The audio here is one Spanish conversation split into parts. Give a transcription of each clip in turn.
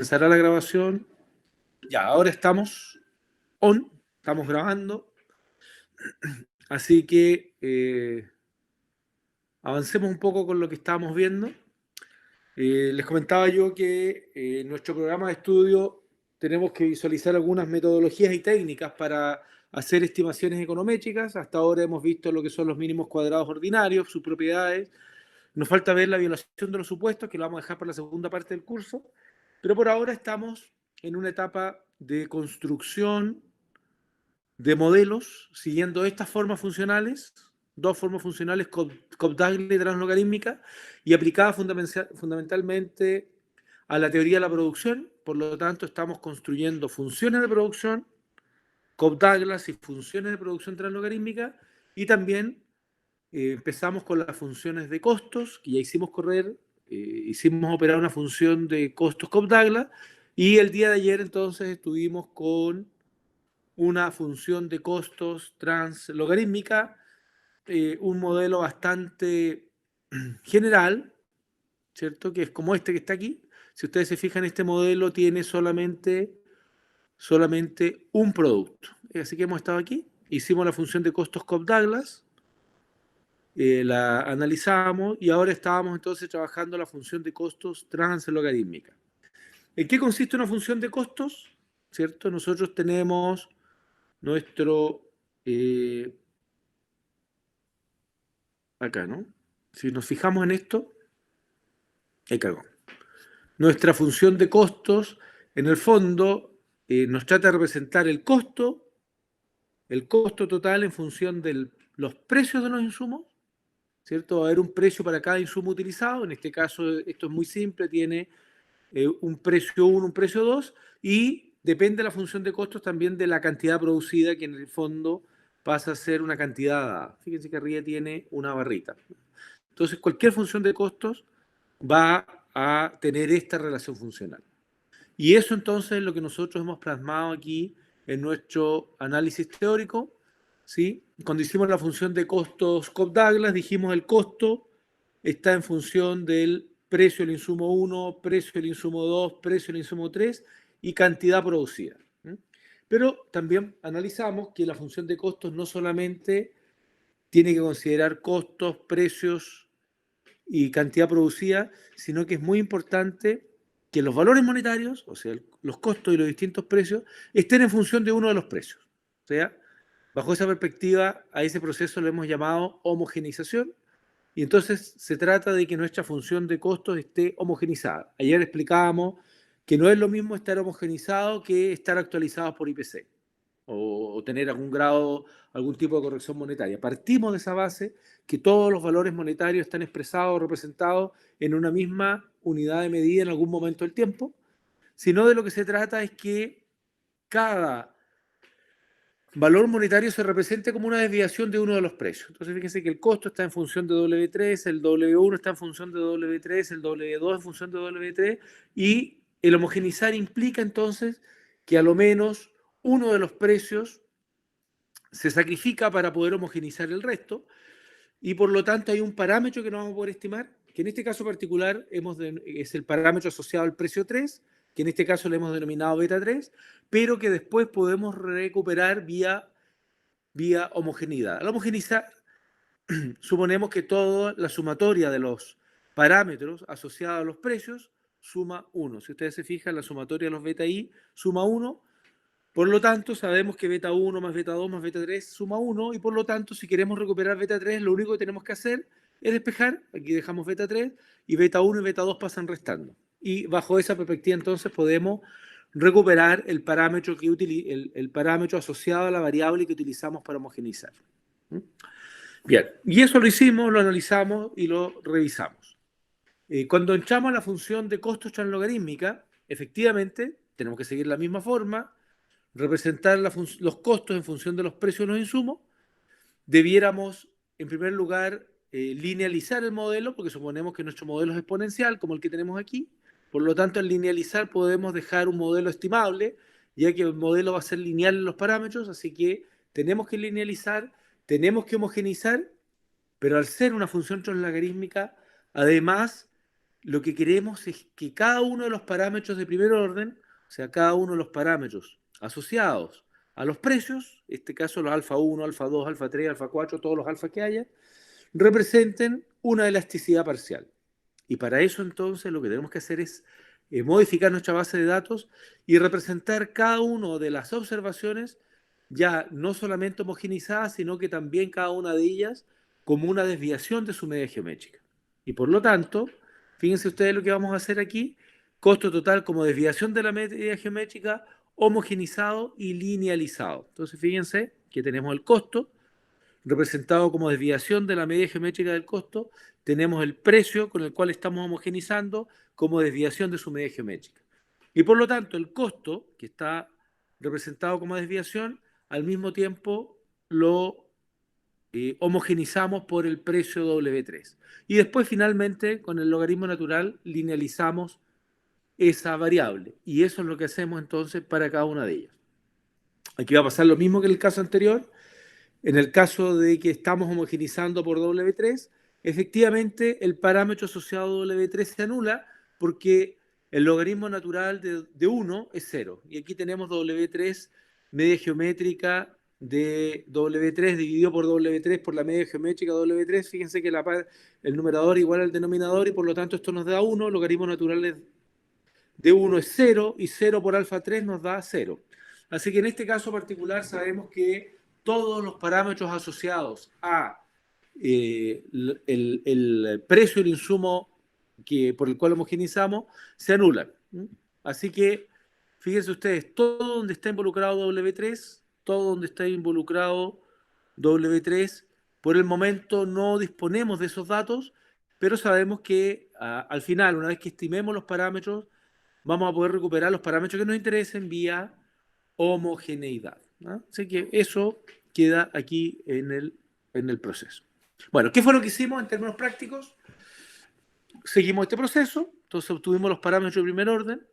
Comenzará la grabación. Ya, ahora estamos on, estamos grabando. Así que avancemos un poco con lo que estábamos viendo. Les comentaba yo que en nuestro programa de estudio tenemos que visualizar algunas metodologías y técnicas para hacer estimaciones econométricas. Hasta ahora hemos visto lo que son los mínimos cuadrados ordinarios, sus propiedades. Nos falta ver la violación de los supuestos, que lo vamos a dejar para la segunda parte del curso. Pero por ahora estamos en una etapa de construcción de modelos siguiendo estas formas funcionales, dos formas funcionales, Cobb-Douglas y translogarítmica, y aplicadas fundamentalmente a la teoría de la producción. Por lo tanto, estamos construyendo funciones de producción, Cobb-Douglas y funciones de producción translogarítmica, y también empezamos con las funciones de costos, que ya hicimos correr, hicimos operar una función de costos Cobb-Douglas, y el día de ayer entonces estuvimos con una función de costos translogarítmica, un modelo bastante general, ¿cierto? Que es como este que está aquí. Si ustedes se fijan, este modelo tiene solamente un producto. Así que hemos estado aquí, hicimos la función de costos Cobb-Douglas, la analizamos y ahora estábamos entonces trabajando la función de costos translogarítmica. ¿En qué consiste una función de costos? ¿Cierto? Nosotros tenemos nuestro... acá, ¿no? Si nos fijamos en esto, ahí cagó. Nuestra función de costos, en el fondo, nos trata de representar el costo total en función de los precios de los insumos, ¿cierto? Va a haber un precio para cada insumo utilizado. En este caso, esto es muy simple, tiene un precio 1, un precio 2, y depende de la función de costos también de la cantidad producida, que en el fondo pasa a ser una cantidad dada. Fíjense que arriba tiene una barrita. Entonces, cualquier función de costos va a tener esta relación funcional. Y eso entonces es lo que nosotros hemos plasmado aquí en nuestro análisis teórico, ¿sí? Cuando hicimos la función de costos Cobb-Douglas, dijimos el costo está en función del precio del insumo 1, precio del insumo 2, precio del insumo 3 y cantidad producida. Pero también analizamos que la función de costos no solamente tiene que considerar costos, precios y cantidad producida, sino que es muy importante que los valores monetarios, o sea, los costos y los distintos precios, estén en función de uno de los precios. O sea, bajo esa perspectiva, a ese proceso lo hemos llamado homogeneización, y entonces se trata de que nuestra función de costos esté homogenizada. Ayer explicábamos que no es lo mismo estar homogenizado que estar actualizado por IPC o tener algún grado, algún tipo de corrección monetaria. Partimos de esa base que todos los valores monetarios están expresados o representados en una misma unidad de medida en algún momento del tiempo, sino de lo que se trata es que cada valor monetario se represente como una desviación de uno de los precios. Entonces fíjense que el costo está en función de W3, el W1 está en función de W3, el W2 en función de W3, y el homogenizar implica entonces que a lo menos uno de los precios se sacrifica para poder homogenizar el resto, y por lo tanto hay un parámetro que no vamos a poder estimar, que en este caso particular es el parámetro asociado al precio 3, que en este caso le hemos denominado beta 3, pero que después podemos recuperar vía homogeneidad. Al homogenizar, suponemos que toda la sumatoria de los parámetros asociados a los precios suma 1. Si ustedes se fijan, la sumatoria de los beta i suma 1. Por lo tanto, sabemos que beta 1 más beta 2 más beta 3 suma 1, y por lo tanto, si queremos recuperar beta 3, lo único que tenemos que hacer es despejar. Aquí dejamos beta 3 y beta 1 y beta 2 pasan restando. Y bajo esa perspectiva, entonces, podemos recuperar el parámetro, el parámetro asociado a la variable que utilizamos para homogeneizar. Bien, y eso lo hicimos, lo analizamos y lo revisamos. Cuando entramos a la función de costos translogarítmica, efectivamente, tenemos que seguir la misma forma, representar los costos en función de los precios de los insumos. Debiéramos, en primer lugar, linealizar el modelo, porque suponemos que nuestro modelo es exponencial, como el que tenemos aquí. Por lo tanto, al linealizar podemos dejar un modelo estimable, ya que el modelo va a ser lineal en los parámetros, así que tenemos que linealizar, tenemos que homogeneizar, pero al ser una función translogarítmica, además lo que queremos es que cada uno de los parámetros de primer orden, o sea, cada uno de los parámetros asociados a los precios, en este caso los alfa 1, alfa 2, alfa 3, alfa 4, todos los alfa que haya, representen una elasticidad parcial. Y para eso entonces lo que tenemos que hacer es modificar nuestra base de datos y representar cada una de las observaciones ya no solamente homogenizadas, sino que también cada una de ellas como una desviación de su media geométrica. Y por lo tanto, fíjense ustedes lo que vamos a hacer aquí, costo total como desviación de la media geométrica, homogenizado y linealizado. Entonces fíjense que tenemos el costo, representado como desviación de la medida geométrica del costo, tenemos el precio con el cual estamos homogenizando como desviación de su medida geométrica. Y por lo tanto, el costo, que está representado como desviación, al mismo tiempo lo homogenizamos por el precio W3. Y después, finalmente, con el logaritmo natural, linealizamos esa variable. Y eso es lo que hacemos entonces para cada una de ellas. Aquí va a pasar lo mismo que en el caso anterior. En el caso de que estamos homogenizando por W3, efectivamente el parámetro asociado a W3 se anula porque el logaritmo natural de 1 es 0. Y aquí tenemos W3, media geométrica de W3 dividido por W3 por la media geométrica de W3. Fíjense que el numerador es igual al denominador y por lo tanto esto nos da 1. El logaritmo natural de 1 es 0 y 0 por alfa 3 nos da 0. Así que en este caso particular sabemos que todos los parámetros asociados a el precio del insumo por el cual homogenizamos se anulan. Así que fíjense ustedes, todo donde está involucrado W3, todo donde está involucrado W3, por el momento no disponemos de esos datos, pero sabemos que al final, una vez que estimemos los parámetros, vamos a poder recuperar los parámetros que nos interesen vía homogeneidad, ¿no? Así que eso queda aquí en el proceso. Bueno, ¿qué fue lo que hicimos en términos prácticos? Seguimos este proceso, entonces obtuvimos los parámetros de primer orden,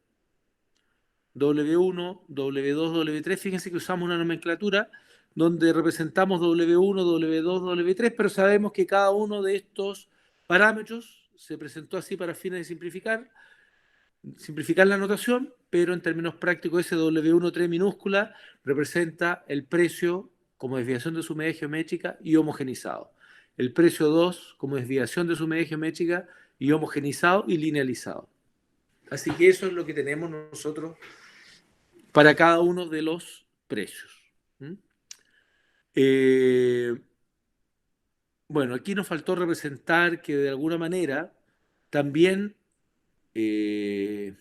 W1, W2, W3, fíjense que usamos una nomenclatura donde representamos W1, W2, W3, pero sabemos que cada uno de estos parámetros se presentó así para fines de simplificar la notación, pero en términos prácticos ese W13 minúscula representa el precio como desviación de su media geométrica y homogenizado. El precio 2 como desviación de su media geométrica y homogenizado y linealizado. Así que eso es lo que tenemos nosotros para cada uno de los precios. ¿Mm? Bueno, aquí nos faltó representar que de alguna manera también el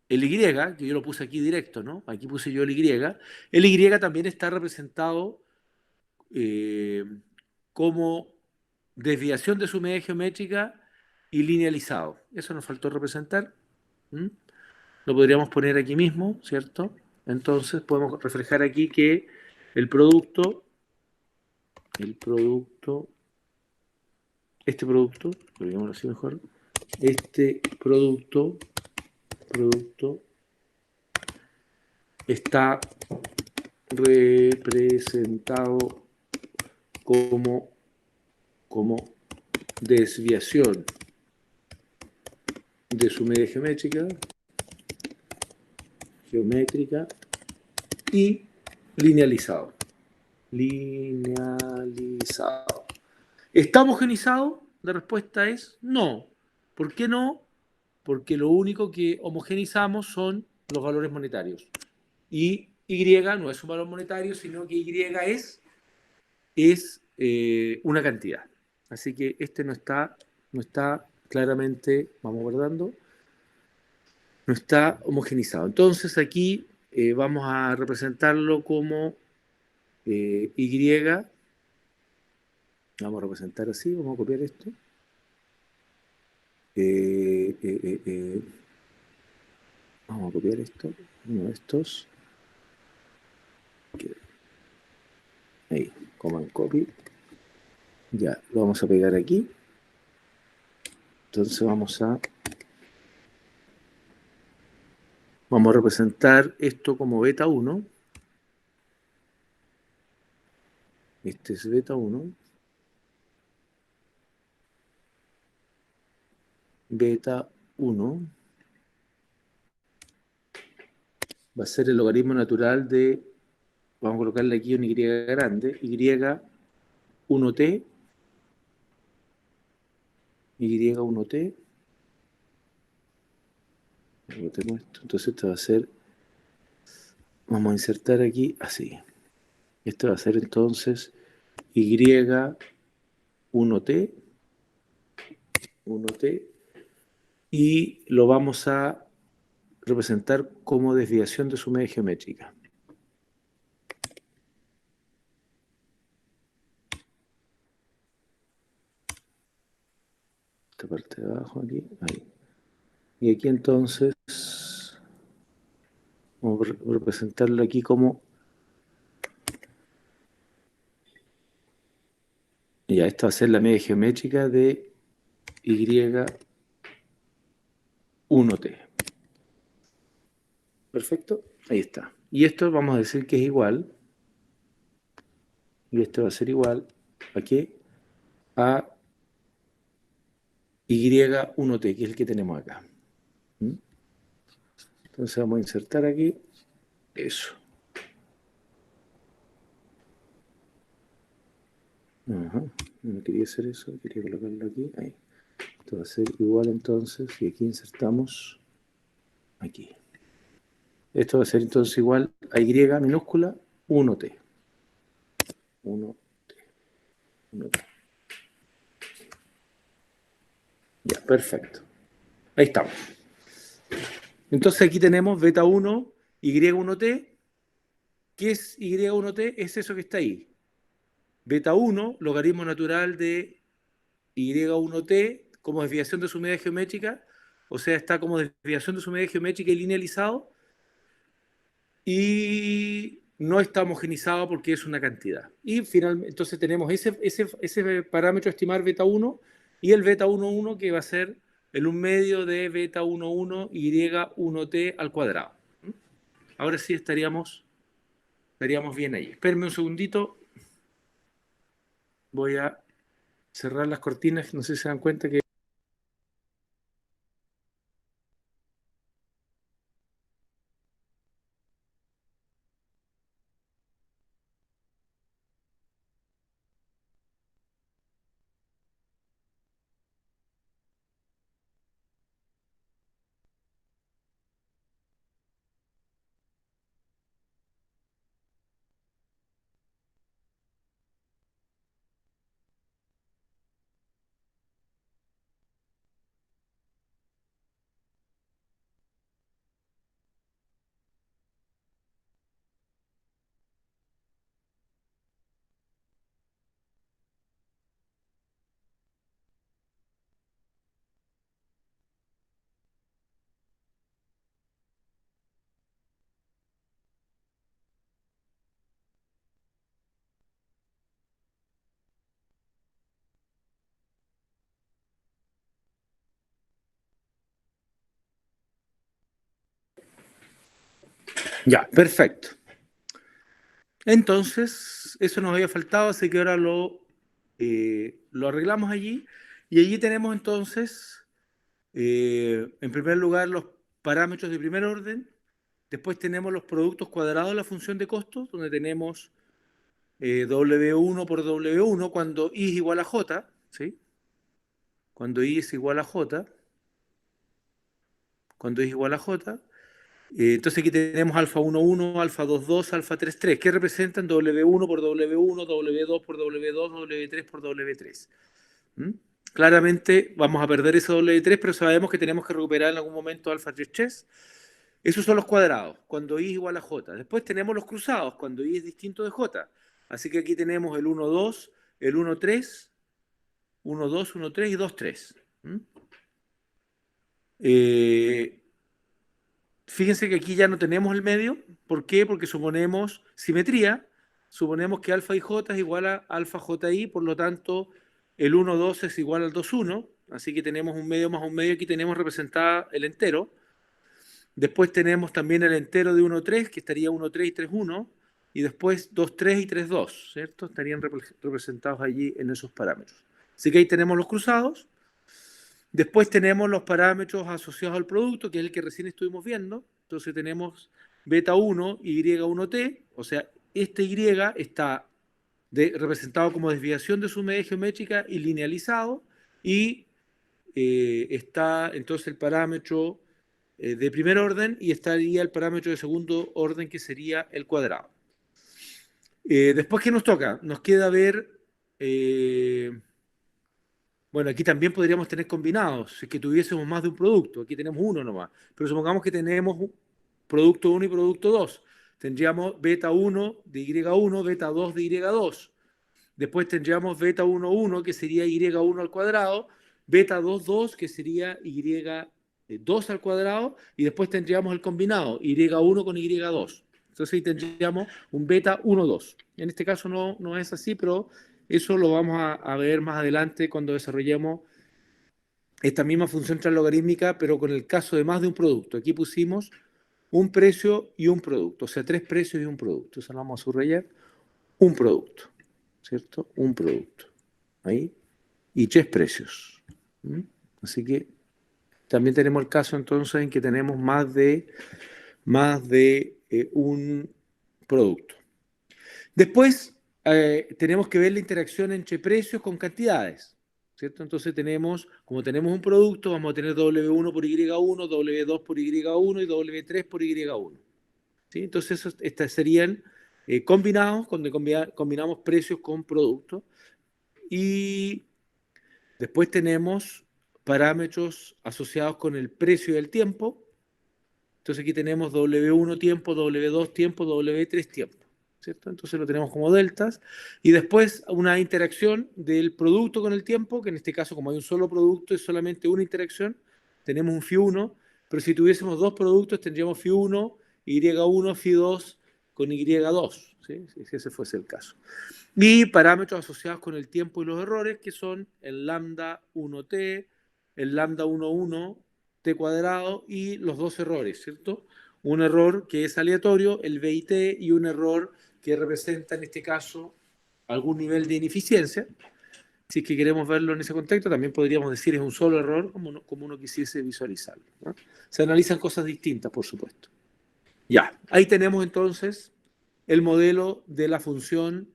Y, que yo lo puse aquí directo, ¿no? Aquí puse yo el Y también está representado eh, como desviación de su media geométrica y linealizado. Eso nos faltó representar. ¿Mm? Lo podríamos poner aquí mismo, ¿cierto? Entonces podemos reflejar aquí que el producto, este producto, lo digamos así mejor, este producto está representado como, como desviación de su media geométrica y linealizado. Linealizado. ¿Está homogenizado? La respuesta es no. ¿Por qué no? Porque lo único que homogenizamos son los valores monetarios. Y Y no es un valor monetario, sino que Y es una cantidad. Así que este no está claramente, vamos guardando, no está homogenizado. Entonces aquí vamos a representarlo como Y, vamos a representar así, vamos a copiar esto. Eh, eh, eh, eh, Vamos a copiar esto, uno de estos. Ahí, command copy. Ya, lo vamos a pegar aquí. Entonces vamos a representar esto como beta 1. Este es beta 1. beta 1 va a ser el logaritmo natural de, vamos a colocarle aquí un y grande, y1t, y1t, entonces esto va a ser, vamos a insertar aquí así, esto va a ser entonces y1t, 1t, y lo vamos a representar como desviación de su media geométrica. Esta parte de abajo aquí, ahí. Y aquí entonces vamos a representarlo aquí como, ya, esta va a ser la media geométrica de y1t. Perfecto, ahí está. Y esto vamos a decir que es igual, y esto va a ser igual a qué? A y1t, que es el que tenemos acá. Entonces vamos a insertar aquí eso. Ajá. No quería hacer eso, quería colocarlo aquí. Ahí. Esto va a ser igual entonces, y aquí insertamos aquí. Esto va a ser entonces igual a y minúscula 1t. 1t. 1t. Ya, perfecto. Ahí estamos. Entonces aquí tenemos beta 1, y1t. ¿Qué es y1t? Es eso que está ahí. Beta 1, logaritmo natural de y1t como desviación de su media geométrica, o sea, está como desviación de su media geométrica y linealizado, y no está homogenizado porque es una cantidad. Y finalmente, entonces tenemos ese parámetro a estimar beta 1 y el beta 1,1 que va a ser el 1 medio de beta 1,1 y1t al cuadrado. Ahora sí estaríamos bien ahí. Espérenme un segundito. Voy a cerrar las cortinas. No sé si se dan cuenta que... Ya, perfecto. Entonces, eso nos había faltado, así que ahora lo arreglamos allí. Y allí tenemos entonces, en primer lugar, los parámetros de primer orden. Después tenemos los productos cuadrados de la función de costos, donde tenemos W1 por W1 cuando I es igual a J, ¿sí? Cuando I es igual a J, cuando I es igual a J. Entonces aquí tenemos alfa 1,1, alfa 2,2, alfa 3,3, que representan W1 por W1, W2 por W2, W3 por W3. ¿Mm? Claramente vamos a perder ese W3, pero sabemos que tenemos que recuperar en algún momento alfa 3,3. Esos son los cuadrados, cuando I es igual a J. Después tenemos los cruzados, cuando I es distinto de J. Así que aquí tenemos el 1,2, el 1,3, 1,2, 1,3 y 2,3. ¿Mm? Fíjense que aquí ya no tenemos el medio. ¿Por qué? Porque suponemos simetría. Suponemos que alfa ij es igual a alfa ji, por lo tanto, el 1,2 es igual al 2,1. Así que tenemos un medio más un medio. Aquí tenemos representada el entero. Después tenemos también el entero de 1,3, que estaría 1,3 y 3,1. Y después 2,3 y 3,2, ¿cierto? Estarían representados allí en esos parámetros. Así que ahí tenemos los cruzados. Después tenemos los parámetros asociados al producto, que es el que recién estuvimos viendo. Entonces tenemos beta 1, Y1T, o sea, este Y está representado como desviación de su medida geométrica y linealizado, y está entonces el parámetro de primer orden y estaría el parámetro de segundo orden, que sería el cuadrado. Después, ¿qué nos toca? Nos queda ver... bueno, aquí también podríamos tener combinados, si es que tuviésemos más de un producto. Aquí tenemos uno nomás. Pero supongamos que tenemos producto 1 y producto 2. Tendríamos beta 1 de Y1, beta 2 de Y2. Después tendríamos beta 1, 1, que sería Y1 al cuadrado, beta 2, 2, que sería Y2 al cuadrado, y después tendríamos el combinado, Y1 con Y2. Entonces ahí tendríamos un beta 1, 2. En este caso no es así, pero eso lo vamos a ver más adelante cuando desarrollemos esta misma función translogarítmica, pero con el caso de más de un producto. Aquí pusimos un precio y un producto, o sea, 3 precios y un producto. Eso lo vamos a subrayar. Un producto, ¿cierto? Un producto. Ahí. Y 3 precios. ¿Mm? Así que también tenemos el caso entonces en que tenemos más de un producto. Después tenemos que ver la interacción entre precios con cantidades, ¿cierto? Entonces tenemos, como tenemos un producto, vamos a tener W1 por Y1, W2 por Y1 y W3 por Y1. ¿Sí? Entonces estas serían combinados, cuando combinamos precios con productos. Y después tenemos parámetros asociados con el precio y el tiempo. Entonces aquí tenemos W1 tiempo, W2 tiempo, W3 tiempo, ¿cierto? Entonces lo tenemos como deltas. Y después una interacción del producto con el tiempo, que en este caso, como hay un solo producto, es solamente una interacción. Tenemos un Φ1, pero si tuviésemos dos productos tendríamos Φ1, Y1, Φ2 con Y2, ¿sí? Si ese fuese el caso. Y parámetros asociados con el tiempo y los errores, que son el lambda 1t, el lambda 11 t cuadrado y los dos errores, ¿cierto? Un error que es aleatorio, el b y t, y un error que representa en este caso algún nivel de ineficiencia. Si es que queremos verlo en ese contexto, también podríamos decir es un solo error, como uno quisiese visualizarlo, ¿no? Se analizan cosas distintas, por supuesto. Ya, ahí tenemos entonces el modelo de la función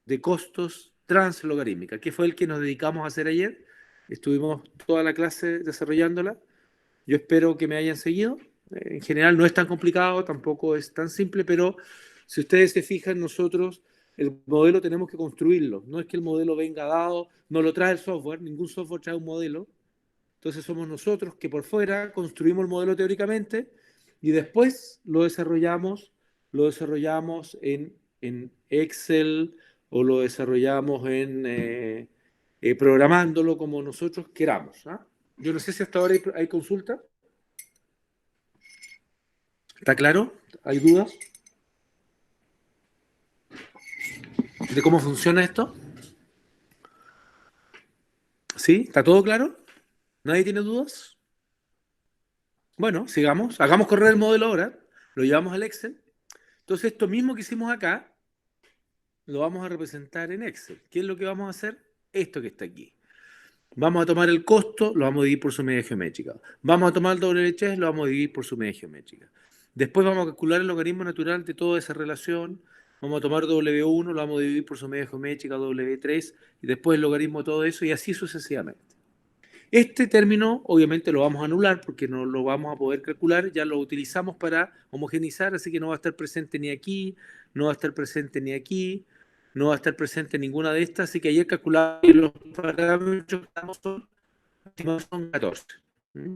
de costos translogarítmica, que fue el que nos dedicamos a hacer ayer. Estuvimos toda la clase desarrollándola. Yo espero que me hayan seguido. En general no es tan complicado, tampoco es tan simple, pero si ustedes se fijan, nosotros el modelo tenemos que construirlo. No es que el modelo venga dado, no lo trae el software, ningún software trae un modelo. Entonces somos nosotros que por fuera construimos el modelo teóricamente y después lo desarrollamos en Excel o lo desarrollamos programándolo como nosotros queramos. ¿Ah? Yo no sé si hasta ahora hay consulta. ¿Está claro? ¿Hay dudas de cómo funciona esto? ¿Sí? ¿Está todo claro? ¿Nadie tiene dudas? Bueno, sigamos. Hagamos correr el modelo ahora. Lo llevamos al Excel. Entonces, esto mismo que hicimos acá, lo vamos a representar en Excel. ¿Qué es lo que vamos a hacer? Esto que está aquí. Vamos a tomar el costo, lo vamos a dividir por su medida geométrica. Vamos a tomar el W3, lo vamos a dividir por su medida geométrica. Después vamos a calcular el logaritmo natural de toda esa relación. Vamos a tomar W1, lo vamos a dividir por su medida geométrica, W3, y después el logaritmo de todo eso, y así sucesivamente. Este término obviamente lo vamos a anular porque no lo vamos a poder calcular, ya lo utilizamos para homogeneizar, así que no va a estar presente ni aquí, no va a estar presente ni aquí, no va a estar presente ninguna de estas, así que ayer calculamos los parámetros que son 14. ¿Mm?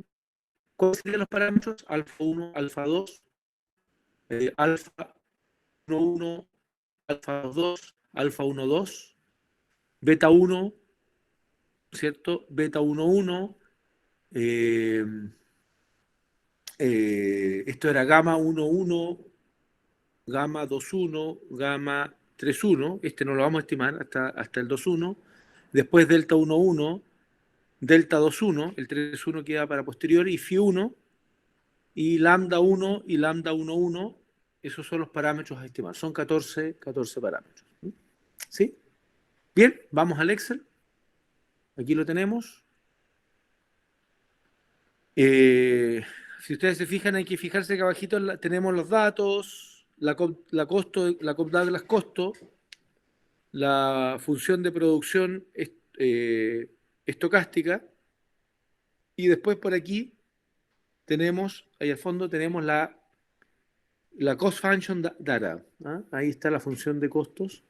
¿Cuáles serían los parámetros? Alfa 1, alfa 2, alfa 1, 1, alfa 2, alfa 1, 2, beta 1, ¿cierto? Beta 1, 1, eh, esto era gamma 1,1, gamma 2,1, gamma 3,1. Este no lo vamos a estimar hasta el 2,1. Después delta 1,1, delta 2,1. El 3,1 queda para posterior. Y phi 1, y lambda 1 y lambda 1,1. Esos son los parámetros a estimar. Son 14 parámetros. ¿Sí? Bien, vamos al Excel. Aquí lo tenemos. Si ustedes se fijan, hay que fijarse que abajito tenemos los datos, la Cobb-Douglas costo, la función de producción estocástica, y después por aquí tenemos, ahí al fondo tenemos la cost function data. ¿Ah? Ahí está la función de costos,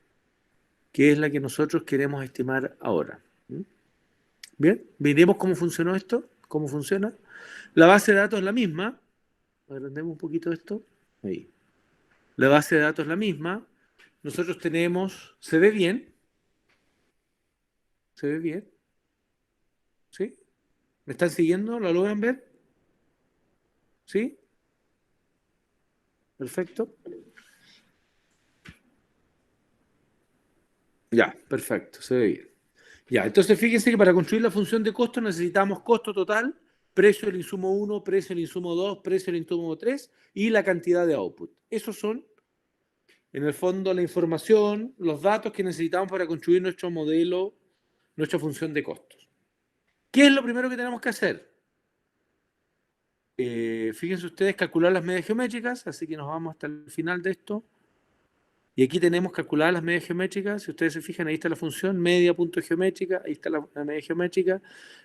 que es la que nosotros queremos estimar ahora. ¿Mm? Bien, miremos cómo funcionó esto, cómo funciona. La base de datos es la misma. Agrandemos un poquito esto. Ahí. La base de datos es la misma. Nosotros tenemos, ¿se ve bien? ¿Se ve bien? ¿Sí? ¿Me están siguiendo? ¿Lo logran ver? ¿Sí? Perfecto. Ya, perfecto, se ve bien. Ya, entonces fíjense que para construir la función de costo necesitamos costo total, precio del insumo 1, precio del insumo 2, precio del insumo 3 y la cantidad de output. Esos son, en el fondo, la información, los datos que necesitamos para construir nuestro modelo, nuestra función de costos. ¿Qué es lo primero que tenemos que hacer? Fíjense ustedes, calcular las medias geométricas, así que nos vamos hasta el final de esto. Y aquí tenemos calculadas las medias geométricas. Si ustedes se fijan, ahí está la función media punto geométrica, ahí está la media geométrica.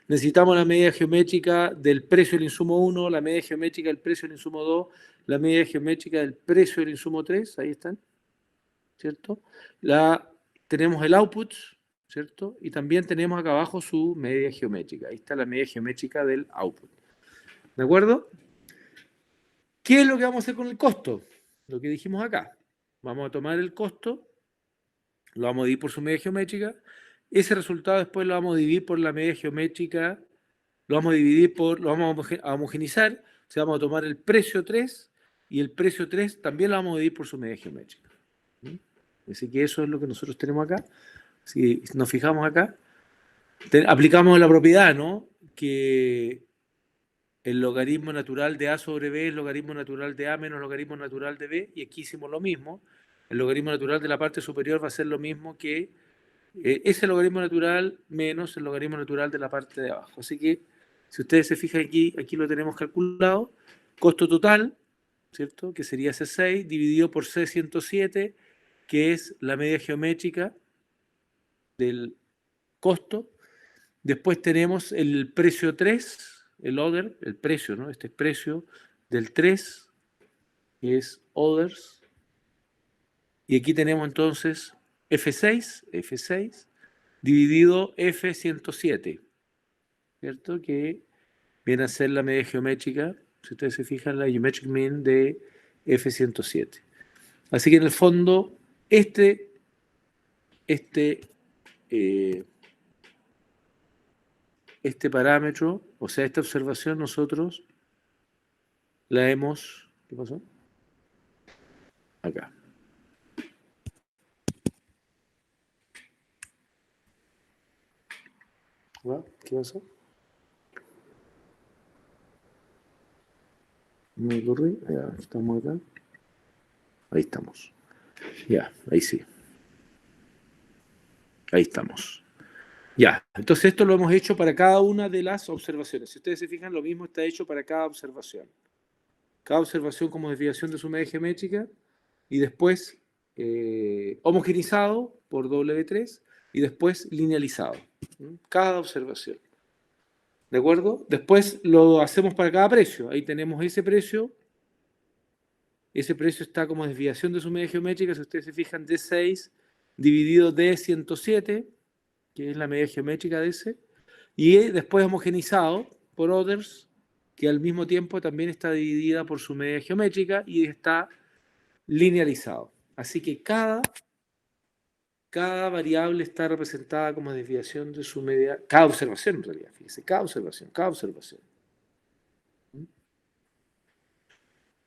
Necesitamos la media geométrica del precio del insumo 1, la media geométrica del precio del insumo 2, la media geométrica del precio del insumo 3, ahí están, ¿cierto? Tenemos el output, ¿cierto? Y también tenemos acá abajo su media geométrica. Ahí está la media geométrica del output. ¿De acuerdo? ¿Qué es lo que vamos a hacer con el costo? Lo que dijimos acá. Vamos a tomar el costo, lo vamos a dividir por su media geométrica. Ese resultado después lo vamos a dividir por la media geométrica, lo vamos a dividir lo vamos a homogenizar, o sea, vamos a tomar el precio 3 y el precio 3 también lo vamos a dividir por su media geométrica. Así que eso es lo que nosotros tenemos acá. Si nos fijamos acá, aplicamos la propiedad, ¿no? Que el logaritmo natural de A sobre B es logaritmo natural de A menos logaritmo natural de B, y aquí hicimos lo mismo. El logaritmo natural de la parte superior va a ser lo mismo que ese logaritmo natural menos el logaritmo natural de la parte de abajo. Así que, si ustedes se fijan aquí lo tenemos calculado. Costo total, ¿cierto? Que sería C6 dividido por C107, que es la media geométrica del costo. Después tenemos el precio 3, el other, el precio, ¿no? Este es precio del 3, que es others. Y aquí tenemos entonces F6 dividido F107, ¿cierto? Que viene a ser la media geométrica, si ustedes se fijan, la geometric mean de F107. Así que en el fondo, este parámetro, o sea, esta observación nosotros la hemos... ¿Qué pasó? Acá. ¿Qué pasó? Me corrí. Ya, estamos acá. Ahí estamos. Ya, ahí sí. Ahí estamos. Ya, entonces esto lo hemos hecho para cada una de las observaciones. Si ustedes se fijan, lo mismo está hecho para cada observación. Cada observación como desviación de su media geométrica y después homogenizado por W3 y después linealizado. Cada observación. ¿De acuerdo? Después lo hacemos para cada precio. Ahí tenemos ese precio. Ese precio está como desviación de su media geométrica. Si ustedes se fijan, D6 dividido D107, que es la media geométrica de ese, y después homogenizado por others, que al mismo tiempo también está dividida por su media geométrica y está linealizado. Así que cada variable está representada como desviación de su media, cada observación en realidad, fíjense, cada observación.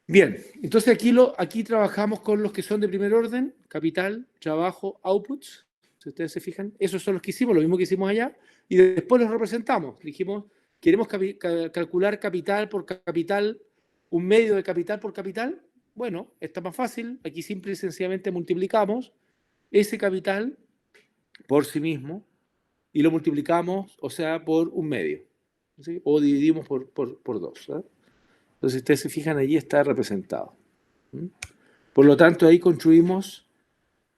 Bien, entonces aquí trabajamos con los que son de primer orden, capital, trabajo, outputs. Si ustedes se fijan, esos son los que hicimos, lo mismo que hicimos allá, y después los representamos. Dijimos, queremos calcular capital por capital, un medio de capital por capital. Bueno, está más fácil, aquí simple y sencillamente multiplicamos ese capital por sí mismo y lo multiplicamos, o sea, por un medio. ¿sí? O dividimos por 2. ¿Ah? Entonces, si ustedes se fijan, allí está representado. ¿Mm? Por lo tanto, ahí construimos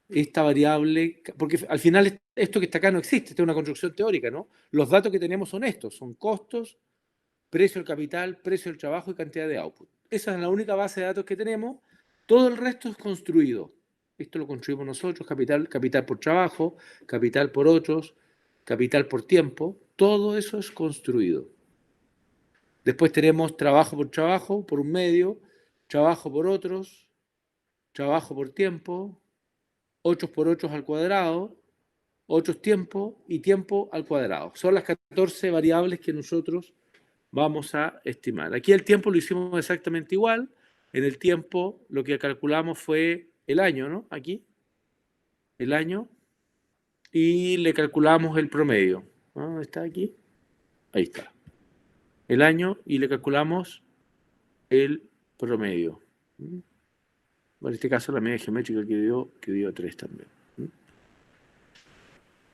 esta variable, porque al final esto que está acá no existe, esto es una construcción teórica, ¿no? Los datos que tenemos son estos, son costos, precio del capital, precio del trabajo y cantidad de output. Esa es la única base de datos que tenemos. Todo el resto es construido. Esto lo construimos nosotros, capital, capital por trabajo, capital por otros, capital por tiempo. Todo eso es construido. Después tenemos trabajo por un medio, trabajo por otros, trabajo por tiempo, 8 por 8 al cuadrado, otros tiempo y tiempo al cuadrado. Son las 14 variables que nosotros vamos a estimar. Aquí el tiempo lo hicimos exactamente igual. En el tiempo lo que calculamos fue el año, ¿no? Aquí, el año, y le calculamos el promedio. ¿Dónde está aquí? Ahí está. El año y le calculamos el promedio. En este caso la media geométrica que dio 3 también.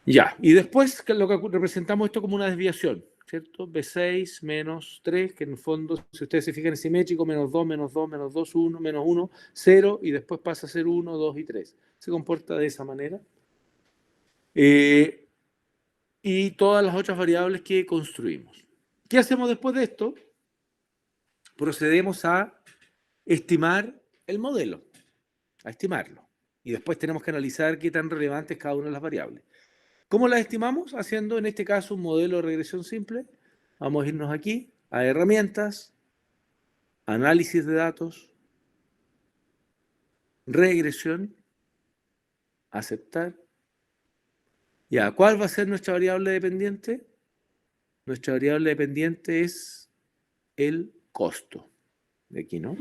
Ya, y después lo que representamos esto como una desviación, ¿cierto? B6 menos 3, que en el fondo, si ustedes se fijan, es simétrico, menos 2, menos 2, menos 2, 1, menos 1, 0, y después pasa a ser 1, 2 y 3. Se comporta de esa manera. Y todas las otras variables que construimos. ¿Qué hacemos después de esto? Procedemos a estimar el modelo, a estimarlo. Y después tenemos que analizar qué tan relevante es cada una de las variables. ¿Cómo las estimamos? Haciendo en este caso un modelo de regresión simple. Vamos a irnos aquí a herramientas, análisis de datos, regresión, aceptar. Ya, ¿cuál va a ser nuestra variable dependiente? Nuestra variable dependiente es el costo. De aquí, ¿no?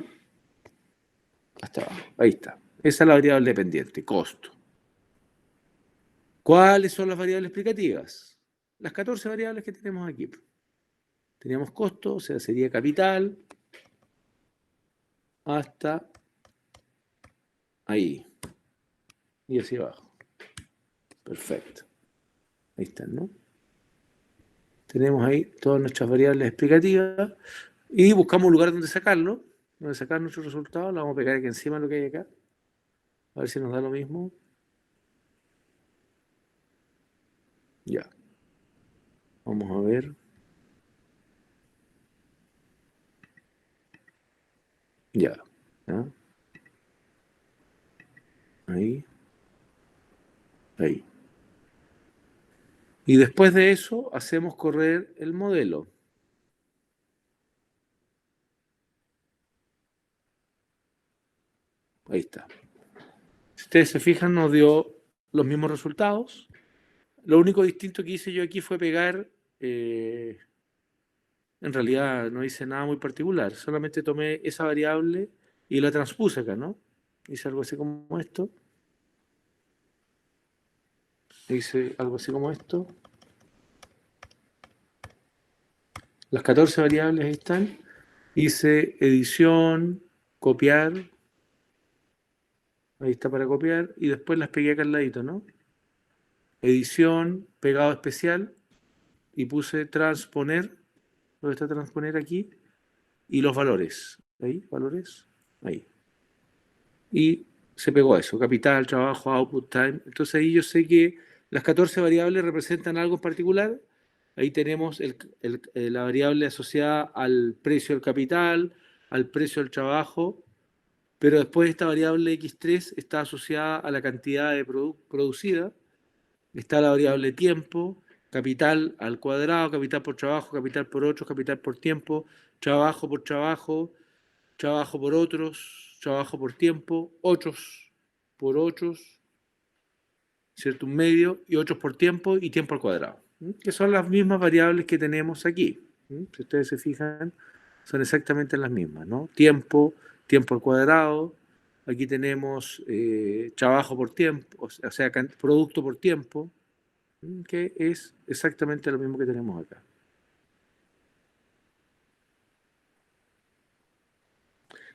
Hasta abajo. Ahí está. Esa es la variable dependiente, costo. ¿Cuáles son las variables explicativas? Las 14 variables que tenemos aquí. Teníamos costo, o sea, sería capital, hasta ahí. Y hacia abajo. Perfecto. Ahí están, ¿no? Tenemos ahí todas nuestras variables explicativas y buscamos un lugar donde sacarlo, donde sacar nuestro resultado. Lo vamos a pegar aquí encima de lo que hay acá. A ver si nos da lo mismo. Ya. Vamos a ver. Ya. ¿Ya? Ahí. Ahí. Y después de eso hacemos correr el modelo. Ahí está. Si ustedes se fijan, nos dio los mismos resultados. Lo único distinto que hice yo aquí fue pegar, en realidad no hice nada muy particular, solamente tomé esa variable y la transpuse acá, ¿no? Hice algo así como esto. Hice algo así como esto. Las 14 variables ahí están. Hice edición, copiar. Ahí está para copiar. Y después las pegué acá al ladito, ¿no? Edición, pegado especial. Y puse transponer. ¿Dónde está transponer aquí? Y los valores. Ahí, valores. Ahí. Y se pegó a eso. Capital, trabajo, output, time. Entonces ahí yo sé que las 14 variables representan algo en particular. Ahí tenemos la variable asociada al precio del capital, al precio del trabajo, pero después esta variable X3 está asociada a la cantidad de producida. Está la variable tiempo, capital al cuadrado, capital por trabajo, capital por otros, capital por tiempo, trabajo por trabajo, trabajo por otros, trabajo por tiempo, otros por otros, ¿cierto? Un medio, y otros por tiempo y tiempo al cuadrado, que son las mismas variables que tenemos aquí. Si ustedes se fijan, son exactamente las mismas, ¿no? Tiempo, tiempo al cuadrado, aquí tenemos trabajo por tiempo, o sea, producto por tiempo, que es exactamente lo mismo que tenemos acá.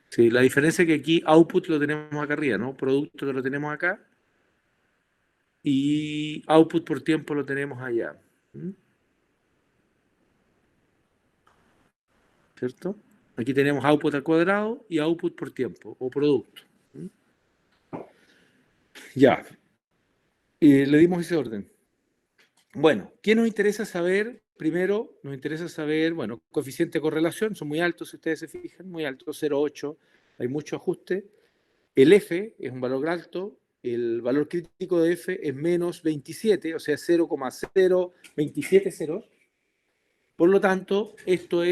Sí, la diferencia es que aquí output lo tenemos acá arriba, ¿no? Producto que lo tenemos acá, y output por tiempo lo tenemos allá. ¿cierto? Aquí tenemos output al cuadrado y output por tiempo, o producto. Ya. Y le dimos ese orden. Bueno, ¿qué nos interesa saber? Primero, nos interesa saber, bueno, coeficiente de correlación, son muy altos, si ustedes se fijan, muy altos, 0,8, hay mucho ajuste. El F es un valor alto, el valor crítico de F es menos 27, o sea, 0,027 ceros. Por lo tanto, esto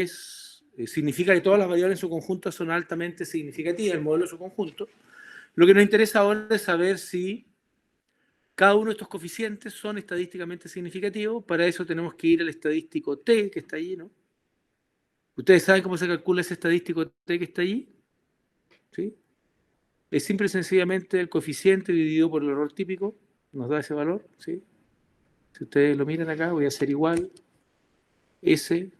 significa que todas las variables en su conjunto son altamente significativas, el modelo de su conjunto. Lo que nos interesa ahora es saber si cada uno de estos coeficientes son estadísticamente significativos. Para eso tenemos que ir al estadístico T, que está allí, ¿no? ¿Ustedes saben cómo se calcula ese estadístico T que está allí? ¿Sí? Es simple y sencillamente el coeficiente dividido por el error típico. Nos da ese valor, ¿sí? Si ustedes lo miran acá, voy a hacer igual. S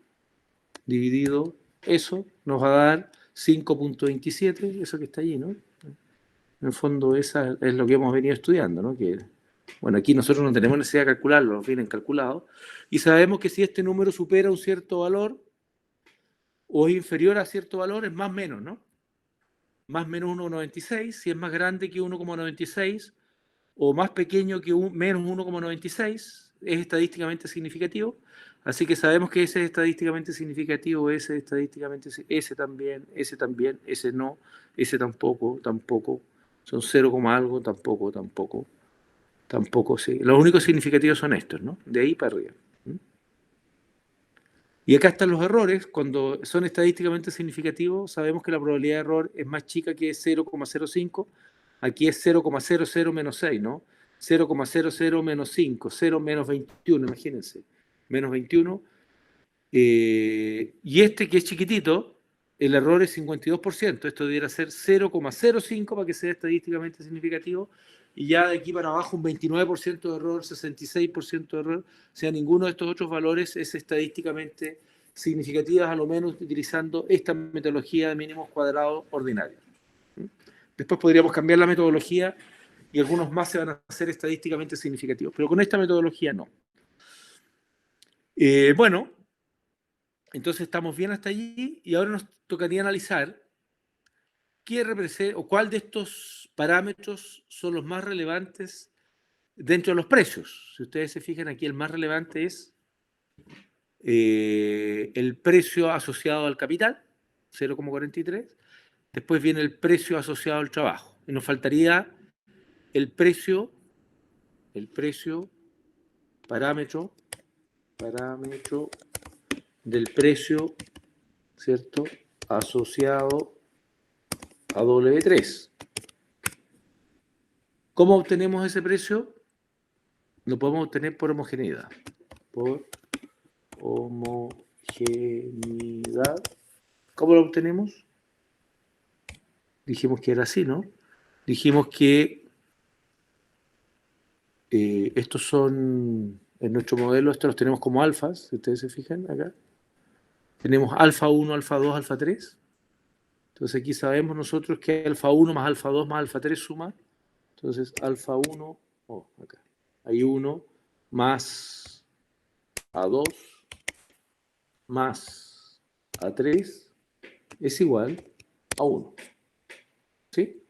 dividido eso nos va a dar 5,27, eso que está allí, ¿no? En el fondo, esa es lo que hemos venido estudiando, ¿no? Que, bueno, aquí nosotros no tenemos necesidad de calcularlo, nos vienen calculados. Y sabemos que si este número supera un cierto valor o es inferior a cierto valor, es más menos, ¿no? Más menos 1,96. Si es más grande que 1,96 o más pequeño que menos 1,96, es estadísticamente significativo. Así que sabemos que ese es estadísticamente significativo, ese estadísticamente, ese también, ese no, ese tampoco, tampoco. Son 0, algo, tampoco, tampoco, tampoco, sí. Los únicos significativos son estos, ¿no? De ahí para arriba. Y acá están los errores. Cuando son estadísticamente significativos, sabemos que la probabilidad de error es más chica que 0,05. Aquí es 0,00 menos 6, ¿no? 0,00 menos 5, 0 menos 21, imagínense. Menos 21. Y este que es chiquitito, el error es 52%. Esto debería ser 0,05 para que sea estadísticamente significativo. Y ya de aquí para abajo un 29% de error, 66% de error. O sea, ninguno de estos otros valores es estadísticamente significativa, a lo menos utilizando esta metodología de mínimos cuadrados ordinarios. Después podríamos cambiar la metodología y algunos más se van a hacer estadísticamente significativos. Pero con esta metodología no. Bueno, entonces estamos bien hasta allí y ahora nos tocaría analizar qué representa o cuál de estos parámetros son los más relevantes dentro de los precios. Si ustedes se fijan aquí, el más relevante es el precio asociado al capital, 0,43. Después viene el precio asociado al trabajo. Y nos faltaría el precio parámetro del precio, ¿cierto?, asociado a W3. ¿Cómo obtenemos ese precio? Lo podemos obtener por homogeneidad. Por homogeneidad. ¿Cómo lo obtenemos? Dijimos que era así, ¿no? Dijimos que estos son, en nuestro modelo, estos los tenemos como alfas, si ustedes se fijan acá. Tenemos alfa 1, alfa 2, alfa 3. Entonces aquí sabemos nosotros que alfa 1 más alfa 2 más alfa 3 suma. Entonces alfa 1, acá, hay 1 más A2 más A3 es igual a 1. ¿Sí?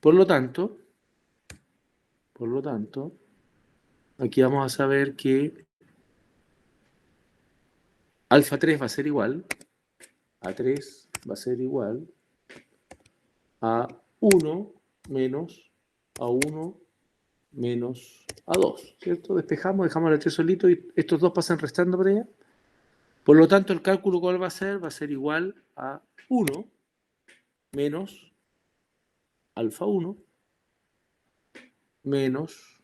Por lo tanto, aquí vamos a saber que alfa 3 va a ser igual, A3 va a ser igual a 1 menos A1 menos A2, ¿cierto? Despejamos, dejamos el 3 solito y estos dos pasan restando por allá. Por lo tanto, el cálculo ¿cuál va a ser? Va a ser igual a 1 menos alfa 1 menos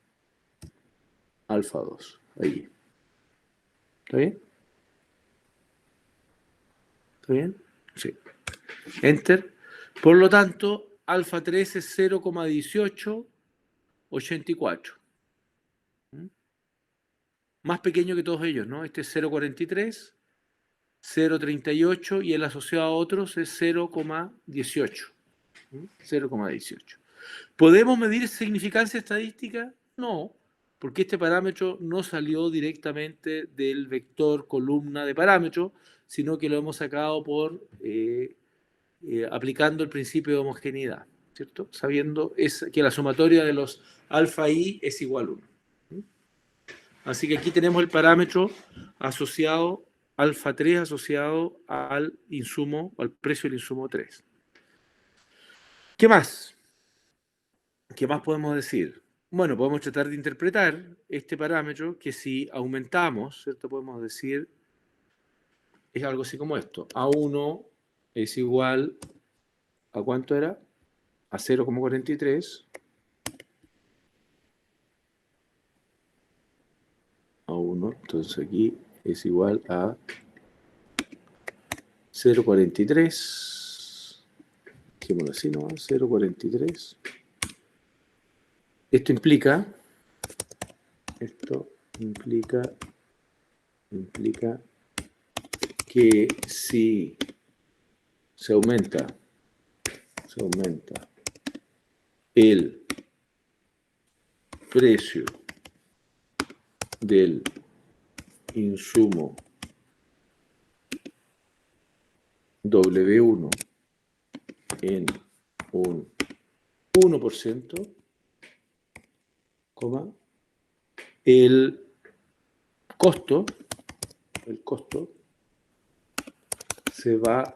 alfa 2. Ahí. ¿Está bien? ¿Está bien? Sí. Enter. Por lo tanto, alfa 3 es 0,1884. Más pequeño que todos ellos, ¿no? Este es 0,43, 0,38 y el asociado a otros es 0,18. 0,18. ¿Podemos medir significancia estadística? No, porque este parámetro no salió directamente del vector columna de parámetros, sino que lo hemos sacado por aplicando el principio de homogeneidad, ¿cierto? Sabiendo que la sumatoria de los alfa i es igual a 1. Así que aquí tenemos el parámetro asociado, alfa 3 asociado al insumo, al precio del insumo 3. ¿Qué más? ¿Qué más podemos decir? Bueno, podemos tratar de interpretar este parámetro que si aumentamos, ¿cierto? Podemos decir, es algo así como esto. A1 es igual a ¿cuánto era? A 0,43. A1, entonces aquí es igual a 0,43. Dejémoslo así, ¿no? 0,43. Esto implica que si se aumenta el precio del insumo W1 en un 1%, el costo se va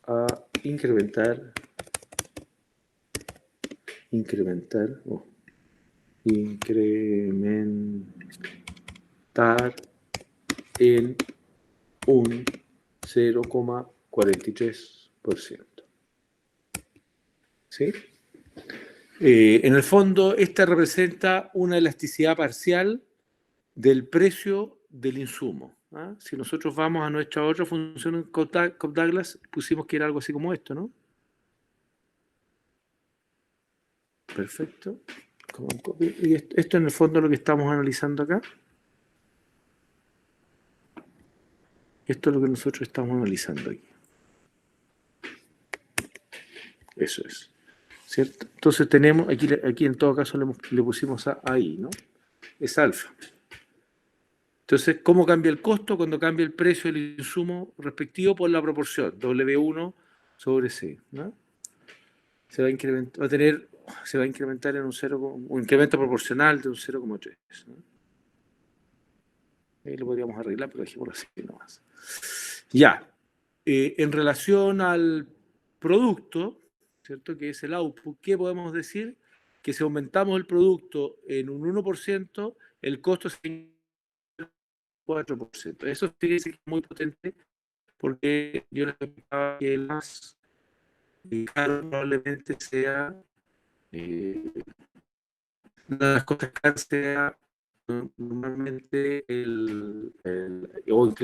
a incrementar en un 0,43%. ¿Sí? En el fondo, esta representa una elasticidad parcial del precio del insumo. ¿Ah? Si nosotros vamos a nuestra otra función en Cobb-Douglas, pusimos que era algo así como esto, ¿no? Perfecto. Y esto en el fondo es lo que estamos analizando acá. Esto es lo que nosotros estamos analizando aquí. Eso es. ¿Cierto? Entonces tenemos, aquí en todo caso le pusimos ahí, ¿no? Es alfa. Entonces, ¿cómo cambia el costo? Cuando cambia el precio del insumo respectivo por la proporción, W1 sobre C, ¿no? Se va a incrementar, se va a incrementar en un incremento proporcional de un 0,3. ¿No? Ahí lo podríamos arreglar, pero dejémoslo así nomás. Ya. En relación al producto, ¿cierto? Que es el output, ¿qué podemos decir? Que si aumentamos el producto en un 1%, el costo es 4%. Eso sí es muy potente porque yo les explicaba que el más caro probablemente sea una de las cosas caras sea normalmente o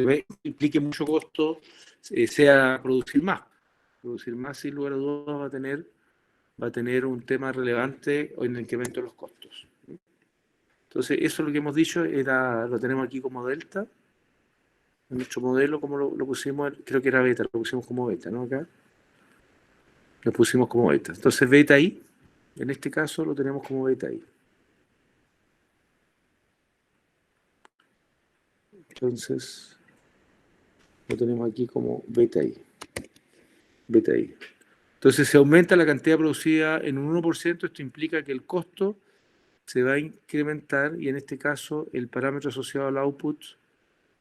implique mucho costo, sea producir más. Producir más, sin lugar a dudas, va a tener un tema relevante en el incremento de los costos. Entonces, eso es lo que hemos dicho, lo tenemos aquí como delta. En nuestro modelo, como lo pusimos, creo que era beta, lo pusimos como beta, ¿no? Acá lo pusimos como beta. Entonces, beta i, en este caso lo tenemos como beta i. Entonces, lo tenemos aquí como beta i. Beta i. Entonces, se aumenta la cantidad producida en un 1%, esto implica que el costo se va a incrementar y en este caso el parámetro asociado al output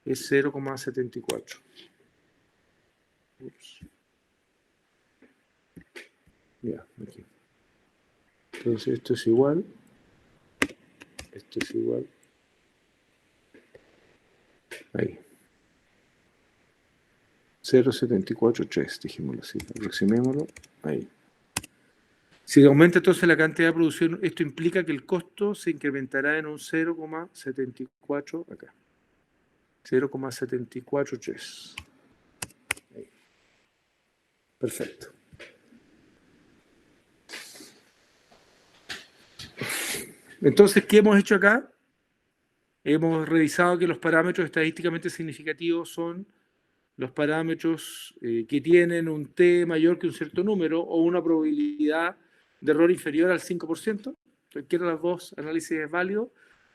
es 0,74. Ya, aquí. Entonces esto es igual. Ahí. 0,743, dijémoslo así. Aproximémoslo. Ahí. Si aumenta entonces la cantidad de producción, esto implica que el costo se incrementará en un 0,74 acá. 0,743. Perfecto. Entonces, ¿qué hemos hecho acá? Hemos revisado que los parámetros estadísticamente significativos son los parámetros que tienen un t mayor que un cierto número o una probabilidad de error inferior al 5%. Cualquiera de los dos análisis es válido.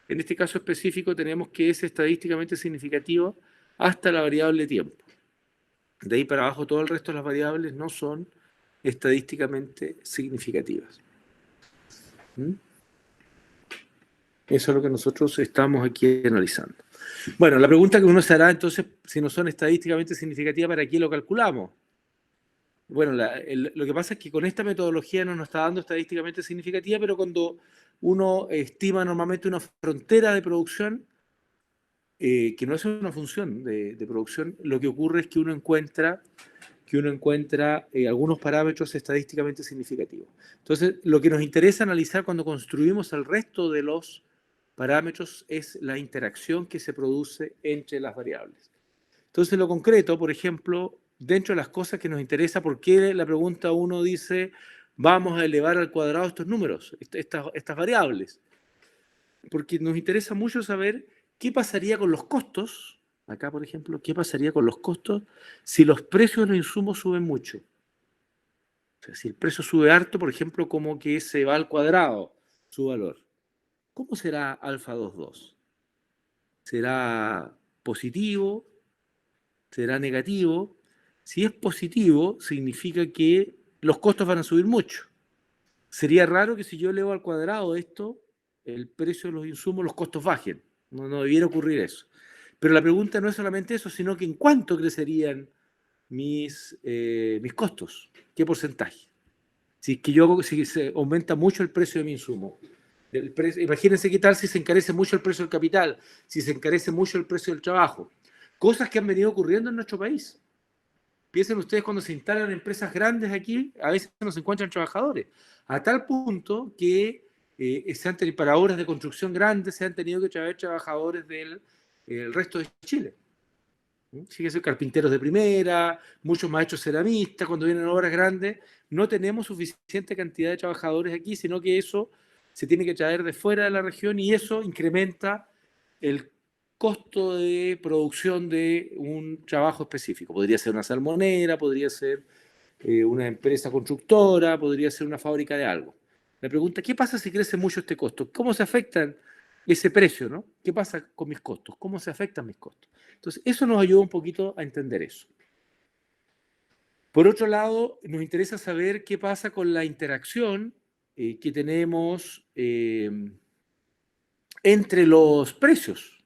En este caso específico tenemos que es estadísticamente significativo hasta la variable tiempo. De ahí para abajo todo el resto de las variables no son estadísticamente significativas. ¿Mm? Eso es lo que nosotros estamos aquí analizando. Bueno, la pregunta que uno se hará entonces, si no son estadísticamente significativas, ¿para qué lo calculamos? Bueno, lo que pasa es que con esta metodología no nos está dando estadísticamente significativa, pero cuando uno estima normalmente una frontera de producción, que no es una función de producción, lo que ocurre es que uno encuentra algunos parámetros estadísticamente significativos. Entonces, lo que nos interesa analizar cuando construimos el resto de los parámetros es la interacción que se produce entre las variables. Entonces, lo concreto, por ejemplo, dentro de las cosas que nos interesa, ¿por qué la pregunta 1 dice vamos a elevar al cuadrado estos números, estas variables? Porque nos interesa mucho saber qué pasaría con los costos, acá por ejemplo, qué pasaría con los costos si los precios de los insumos suben mucho. O sea, si el precio sube harto, por ejemplo, como que se va al cuadrado su valor. ¿Cómo será alfa 22? ¿Será positivo? ¿Será negativo? Si es positivo, significa que los costos van a subir mucho. Sería raro que si yo elevo al cuadrado esto, el precio de los insumos, los costos bajen. No debiera ocurrir eso. Pero la pregunta no es solamente eso, sino que en cuánto crecerían mis costos. ¿Qué porcentaje? Si es que si se aumenta mucho el precio de mi insumo. Imagínense qué tal si se encarece mucho el precio del capital, si se encarece mucho el precio del trabajo. Cosas que han venido ocurriendo en nuestro país. Piensen ustedes cuando se instalan empresas grandes aquí, a veces no se encuentran trabajadores, a tal punto que para obras de construcción grandes se han tenido que traer trabajadores del el resto de Chile. Fíjense, carpinteros de primera, muchos maestros ceramistas, cuando vienen obras grandes, no tenemos suficiente cantidad de trabajadores aquí, sino que eso se tiene que traer de fuera de la región y eso incrementa el costo de producción de un trabajo específico. Podría ser una salmonera, podría ser una empresa constructora, podría ser una fábrica de algo. La pregunta, ¿qué pasa si crece mucho este costo? ¿Cómo se afecta ese precio, ¿no? ¿Qué pasa con mis costos? ¿Cómo se afectan mis costos? Entonces, eso nos ayuda un poquito a entender eso. Por otro lado, nos interesa saber qué pasa con la interacción que tenemos entre los precios.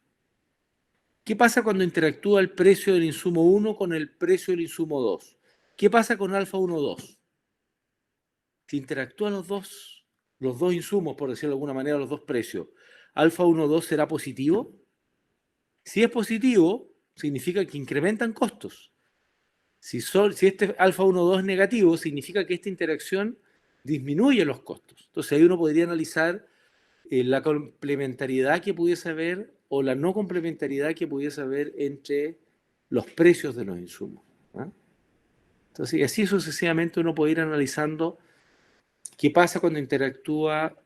¿Qué pasa cuando interactúa el precio del insumo 1 con el precio del insumo 2? ¿Qué pasa con alfa 1,2? Si interactúan los dos insumos, por decirlo de alguna manera, los dos precios, alfa 1,2 será positivo. Si es positivo, significa que incrementan costos. Si este alfa 1,2 es negativo, significa que esta interacción disminuye los costos. Entonces ahí uno podría analizar la complementariedad que pudiese haber o la no complementariedad que pudiese haber entre los precios de los insumos. ¿Ah? Entonces, y así sucesivamente uno puede ir analizando qué pasa cuando interactúa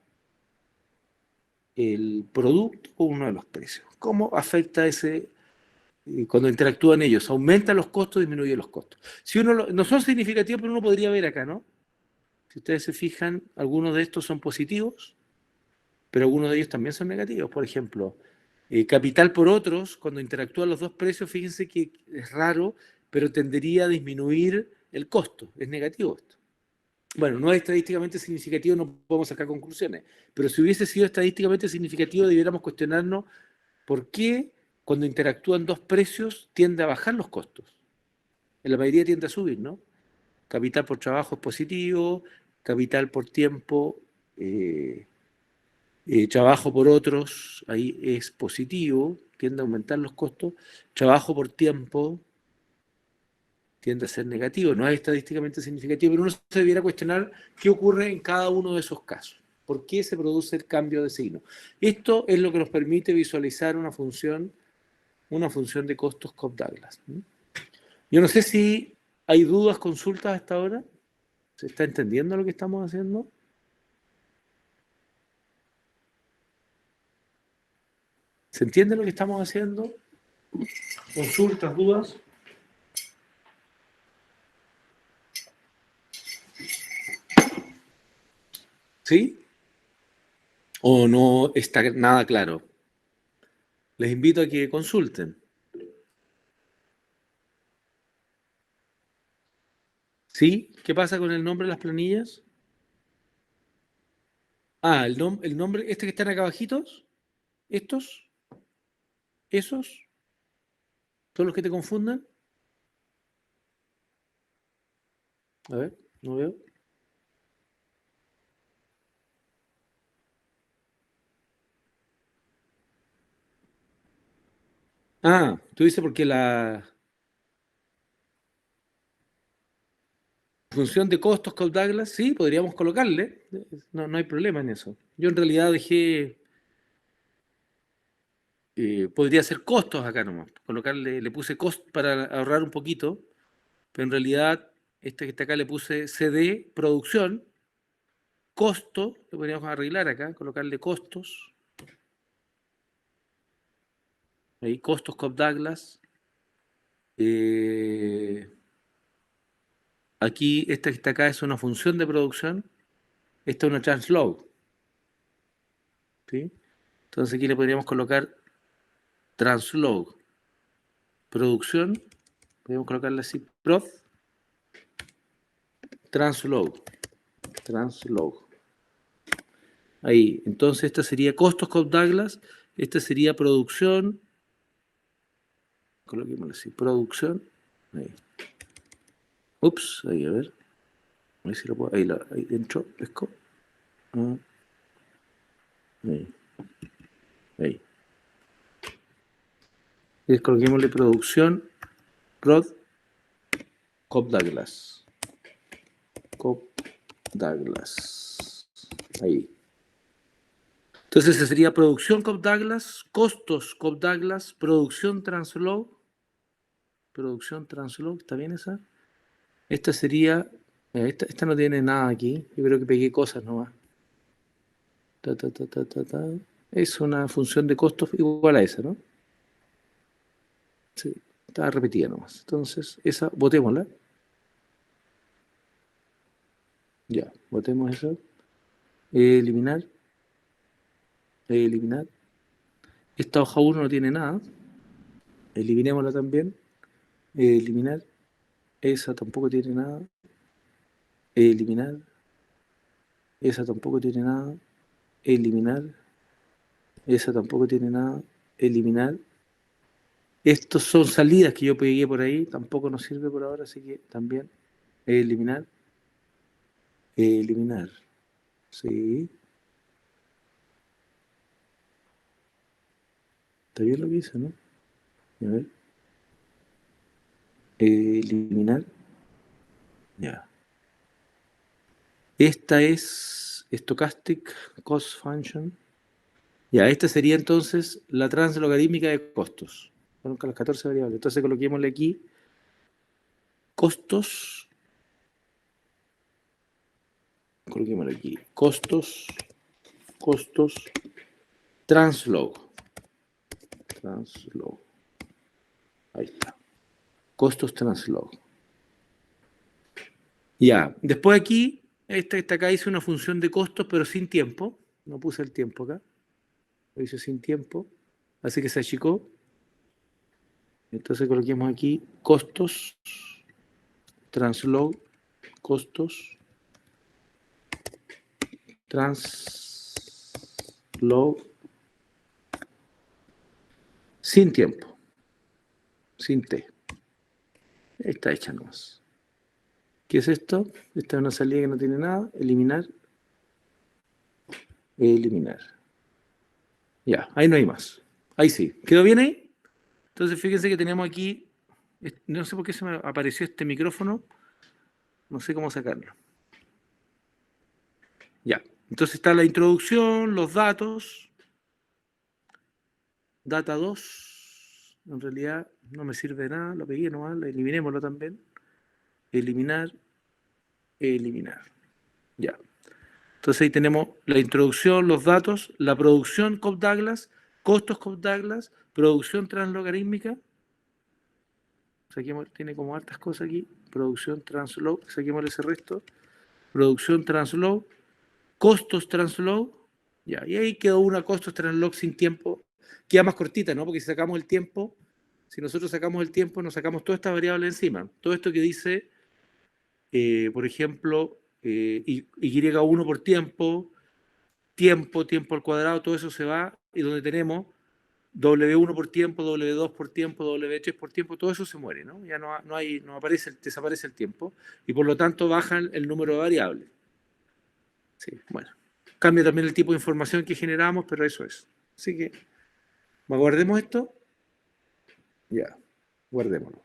el producto con uno de los precios. ¿Cómo afecta cuando interactúan ellos? ¿Aumenta los costos o disminuye los costos? Si no son significativos, pero uno podría ver acá, ¿no? Si ustedes se fijan, algunos de estos son positivos, pero algunos de ellos también son negativos. Por ejemplo, capital por otros, cuando interactúan los dos precios, fíjense que es raro, pero tendería a disminuir el costo. Es negativo esto. Bueno, no es estadísticamente significativo, no podemos sacar conclusiones, pero si hubiese sido estadísticamente significativo, debiéramos cuestionarnos por qué cuando interactúan dos precios tiende a bajar los costos. En la mayoría tiende a subir, ¿no? Capital por trabajo es positivo, capital por tiempo, trabajo por otros, ahí es positivo, tiende a aumentar los costos, trabajo por tiempo tiende a ser negativo, no es estadísticamente significativo, pero uno se debiera cuestionar qué ocurre en cada uno de esos casos, por qué se produce el cambio de signo. Esto es lo que nos permite visualizar una función de costos Cobb-Douglas. Yo no sé si hay dudas, consultas hasta ahora. ¿Se está entendiendo lo que estamos haciendo? ¿Se entiende lo que estamos haciendo? ¿Consultas, dudas? ¿Sí? ¿O no está nada claro? Les invito a que consulten. ¿Sí? ¿Qué pasa con el nombre de las planillas? Ah, el nombre, este que están acá abajitos, estos, esos, ¿son los que te confundan? A ver, no veo. Ah, tú dices porque la función de costos con Douglas, sí, podríamos colocarle. No, no hay problema en eso. Yo en realidad dejé, podría ser costos acá nomás. Colocarle, le puse cost para ahorrar un poquito, pero en realidad este que está acá le puse CD, producción, costo, lo podríamos arreglar acá, colocarle costos, ahí, costos con Douglas. Eh, Aquí, esta que está acá es una función de producción, esta es una translog, ¿sí? Entonces aquí le podríamos colocar translog, producción, podríamos colocarle así, prod, translog. Ahí, entonces esta sería costos con Douglas, esta sería producción, coloquémosle así, producción, ahí. Ups, ahí, a ver si lo puedo, ahí dentro, pesco, ah, ahí, ahí. Y coloquémosle producción, prod, Cobb Douglas. Cobb Douglas. Ahí. Entonces, esa sería producción Cobb Douglas, costos Cobb Douglas, producción Translog. Producción Translog, ¿está bien esa? Esta sería. Esta no tiene nada aquí. Yo creo que pegué cosas nomás. Es una función de costos igual a esa, ¿no? Sí, está repetida nomás. Entonces, esa, votémosla. Ya, votemos esa. Eliminar. Eliminar. Esta hoja 1 no tiene nada. Eliminémosla también. Eliminar. Esa tampoco tiene nada. Eliminar. Esa tampoco tiene nada. Eliminar. Esa tampoco tiene nada. Eliminar. Estos son salidas que yo pegué por ahí. Tampoco nos sirve por ahora, así que también. Eliminar. Eliminar. Sí. Está bien lo que hice, ¿no? A ver. Eliminar. Ya. Esta es Stochastic Cost Function. Ya, esta sería entonces la translogarítmica de costos. Fueron con las 14 variables. Entonces coloquémosle aquí costos. Coloquémosle aquí costos translog. Translog. Ahí está. Costos translog. Ya, después aquí, esta acá hice una función de costos, pero sin tiempo. No puse el tiempo acá. Lo hice sin tiempo. Así que se achicó. Entonces coloquemos aquí costos translog, costos translog sin tiempo, sin T. Está hecha nomás. ¿Qué es esto? Esta es una salida que no tiene nada. Eliminar. Eliminar. Ya, ahí no hay más. Ahí sí. ¿Quedó bien ahí? Entonces fíjense que tenemos aquí, no sé por qué se me apareció este micrófono, no sé cómo sacarlo. Ya, entonces está la introducción, los datos, data 2, en realidad no me sirve de nada, lo pegué nomás, eliminémoslo también. Eliminar, eliminar. Ya. Entonces ahí tenemos la introducción, los datos, la producción Cobb Douglas, costos Cobb Douglas, producción translogarítmica. Saquemos, tiene como hartas cosas aquí. Producción translog, saquemos ese resto. Producción translog, costos translog. Ya, y ahí quedó una costos translog sin tiempo. Queda más cortita, ¿no? Porque si sacamos el tiempo, si nosotros sacamos el tiempo, nos sacamos toda esta variable encima. Todo esto que dice, por ejemplo, y1 por tiempo, tiempo al cuadrado, todo eso se va, y donde tenemos W1 por tiempo, W2 por tiempo, W3 por tiempo, todo eso se muere, ¿no? Ya no aparece, desaparece el tiempo, y por lo tanto bajan el número de variables. Sí, bueno. Cambia también el tipo de información que generamos, pero eso es. Así que, ¿guardemos esto? Ya, guardémoslo.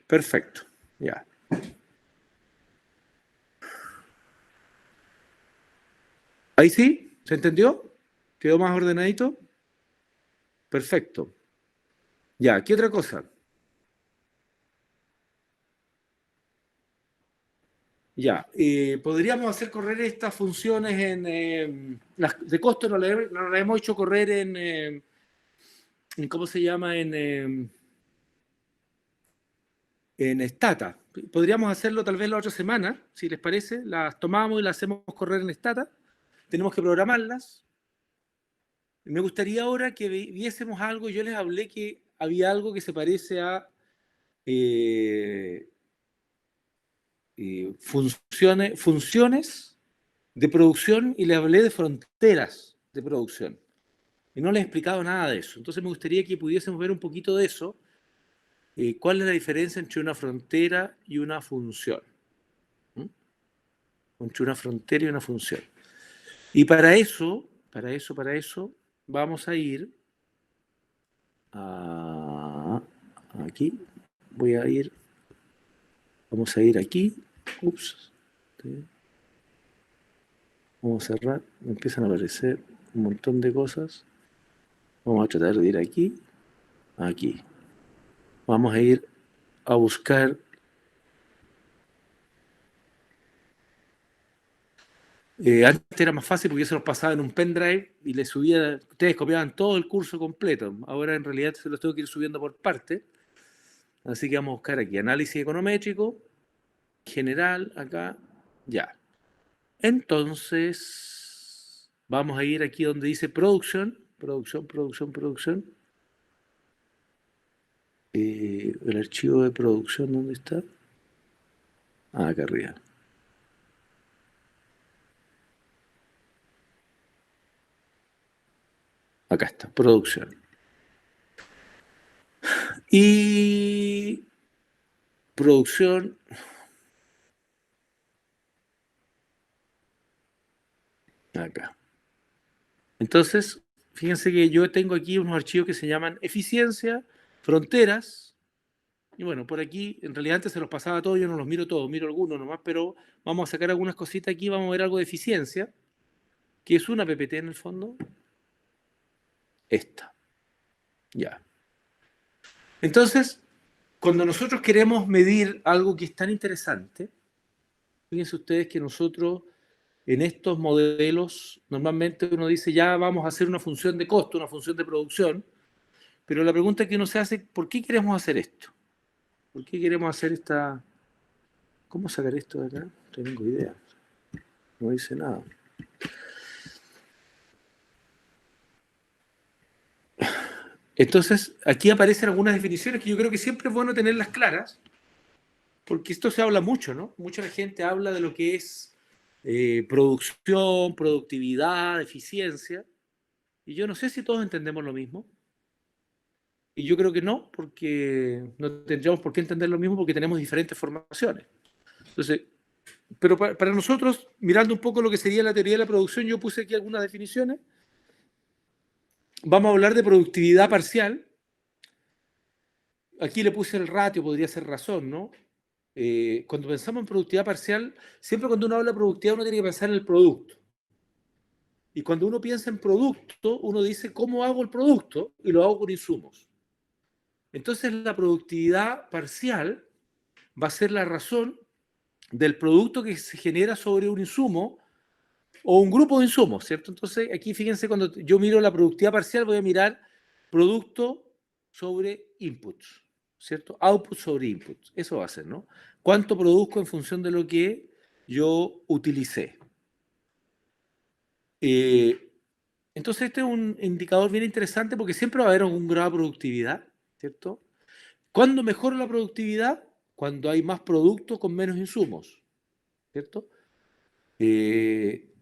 Perfecto, ya. Ahí sí, ¿se entendió? ¿Quedó más ordenadito? Perfecto. Ya, ¿qué otra cosa? Ya, podríamos hacer correr estas funciones las de costo, no las hemos hecho correr ¿cómo se llama? En Stata. Podríamos hacerlo tal vez la otra semana, si les parece. Las tomamos y las hacemos correr en Stata. Tenemos que programarlas. Me gustaría ahora que viésemos algo. Yo les hablé que había algo que se parece a eh, funciones de producción y les hablé de fronteras de producción. Y no les he explicado nada de eso. Entonces me gustaría que pudiésemos ver un poquito de eso. ¿Cuál es la diferencia entre una frontera y una función? ¿Mm? Entre una frontera y una función. Y para eso, vamos a ir aquí. Vamos a ir aquí. Ups. Vamos a cerrar. Me empiezan a aparecer un montón de cosas. Vamos a tratar de ir aquí. Aquí. Vamos a ir a buscar. Antes era más fácil porque yo se los pasaba en un pendrive y les subía, ustedes copiaban todo el curso completo. Ahora en realidad se los tengo que ir subiendo por parte. Así que vamos a buscar aquí análisis econométrico, general, acá, ya. Entonces, vamos a ir aquí donde dice producción. El archivo de producción, ¿dónde está? Acá arriba. Acá está, producción. Y producción. Acá. Entonces, fíjense que yo tengo aquí unos archivos que se llaman eficiencia, fronteras, y bueno, por aquí, en realidad antes se los pasaba todos, yo no los miro todos, miro algunos nomás, pero vamos a sacar algunas cositas aquí, vamos a ver algo de eficiencia, que es una PPT en el fondo. Esta. Ya. Entonces, cuando nosotros queremos medir algo que es tan interesante, fíjense ustedes que nosotros en estos modelos, normalmente uno dice ya vamos a hacer una función de costo, una función de producción, pero la pregunta que uno se hace, ¿por qué queremos hacer esto? ¿Por qué queremos hacer esta... ¿Cómo sacar esto de acá? No tengo idea. No dice nada. Entonces, aquí aparecen algunas definiciones que yo creo que siempre es bueno tenerlas claras, porque esto se habla mucho, ¿no? Mucha gente habla de lo que es producción, productividad, eficiencia, y yo no sé si todos entendemos lo mismo. Y yo creo que no, porque no tendríamos por qué entender lo mismo porque tenemos diferentes formaciones. Entonces, pero para nosotros, mirando un poco lo que sería la teoría de la producción, yo puse aquí algunas definiciones. Vamos a hablar de productividad parcial. Aquí le puse el ratio, podría ser razón, ¿no? Cuando pensamos en productividad parcial, siempre cuando uno habla de productividad uno tiene que pensar en el producto. Y cuando uno piensa en producto, uno dice, ¿cómo hago el producto? Y lo hago con insumos. Entonces la productividad parcial va a ser la razón del producto que se genera sobre un insumo o un grupo de insumos, ¿cierto? Entonces, aquí fíjense, cuando yo miro la productividad parcial, voy a mirar producto sobre inputs, ¿cierto? Output sobre inputs. Eso va a ser, ¿no? ¿Cuánto produzco en función de lo que yo utilicé? Entonces este es un indicador bien interesante porque siempre va a haber un grado de productividad, ¿cierto? ¿Cuándo mejora la productividad? Cuando hay más productos con menos insumos, ¿cierto?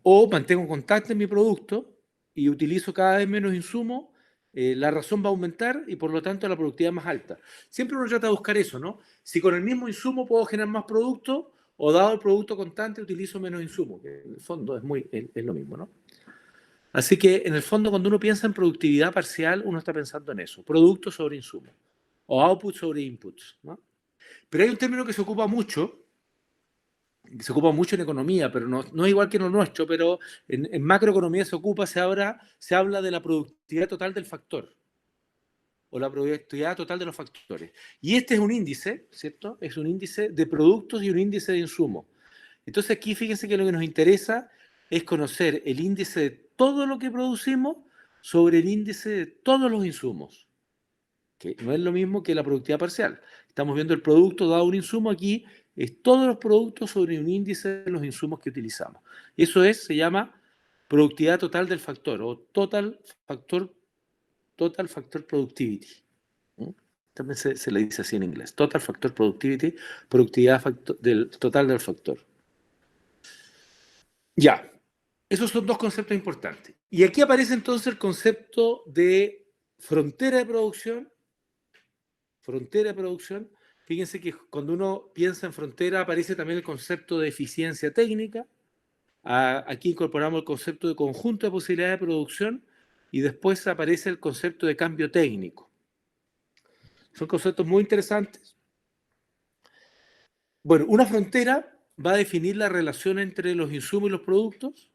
O mantengo contacto en mi producto y utilizo cada vez menos insumos, la razón va a aumentar y por lo tanto la productividad más alta. Siempre uno trata de buscar eso, ¿no? Si con el mismo insumo puedo generar más producto o dado el producto constante utilizo menos insumos, que en el fondo es lo mismo, ¿no? Así que en el fondo cuando uno piensa en productividad parcial, uno está pensando en eso, producto sobre insumo o output sobre inputs, ¿no? Pero hay un término que se ocupa mucho en economía, pero no es igual que en lo nuestro, pero en macroeconomía se habla de la productividad total del factor o la productividad total de los factores. Y este es un índice, ¿cierto? Es un índice de productos y un índice de insumos. Entonces aquí fíjense que lo que nos interesa es conocer el índice de todo lo que producimos sobre el índice de todos los insumos, que no es lo mismo que la productividad parcial. Estamos viendo el producto dado un insumo, aquí es todos los productos sobre un índice de los insumos que utilizamos. Eso se llama productividad total del factor o total factor productivity. ¿Mm? También se le dice así en inglés, total factor productivity, productividad total del factor. Ya, esos son dos conceptos importantes. Y aquí aparece entonces el concepto de frontera de producción. Frontera de producción. Fíjense que cuando uno piensa en frontera aparece también el concepto de eficiencia técnica. Aquí incorporamos el concepto de conjunto de posibilidades de producción y después aparece el concepto de cambio técnico. Son conceptos muy interesantes. Bueno, una frontera va a definir la relación entre los insumos y los productos,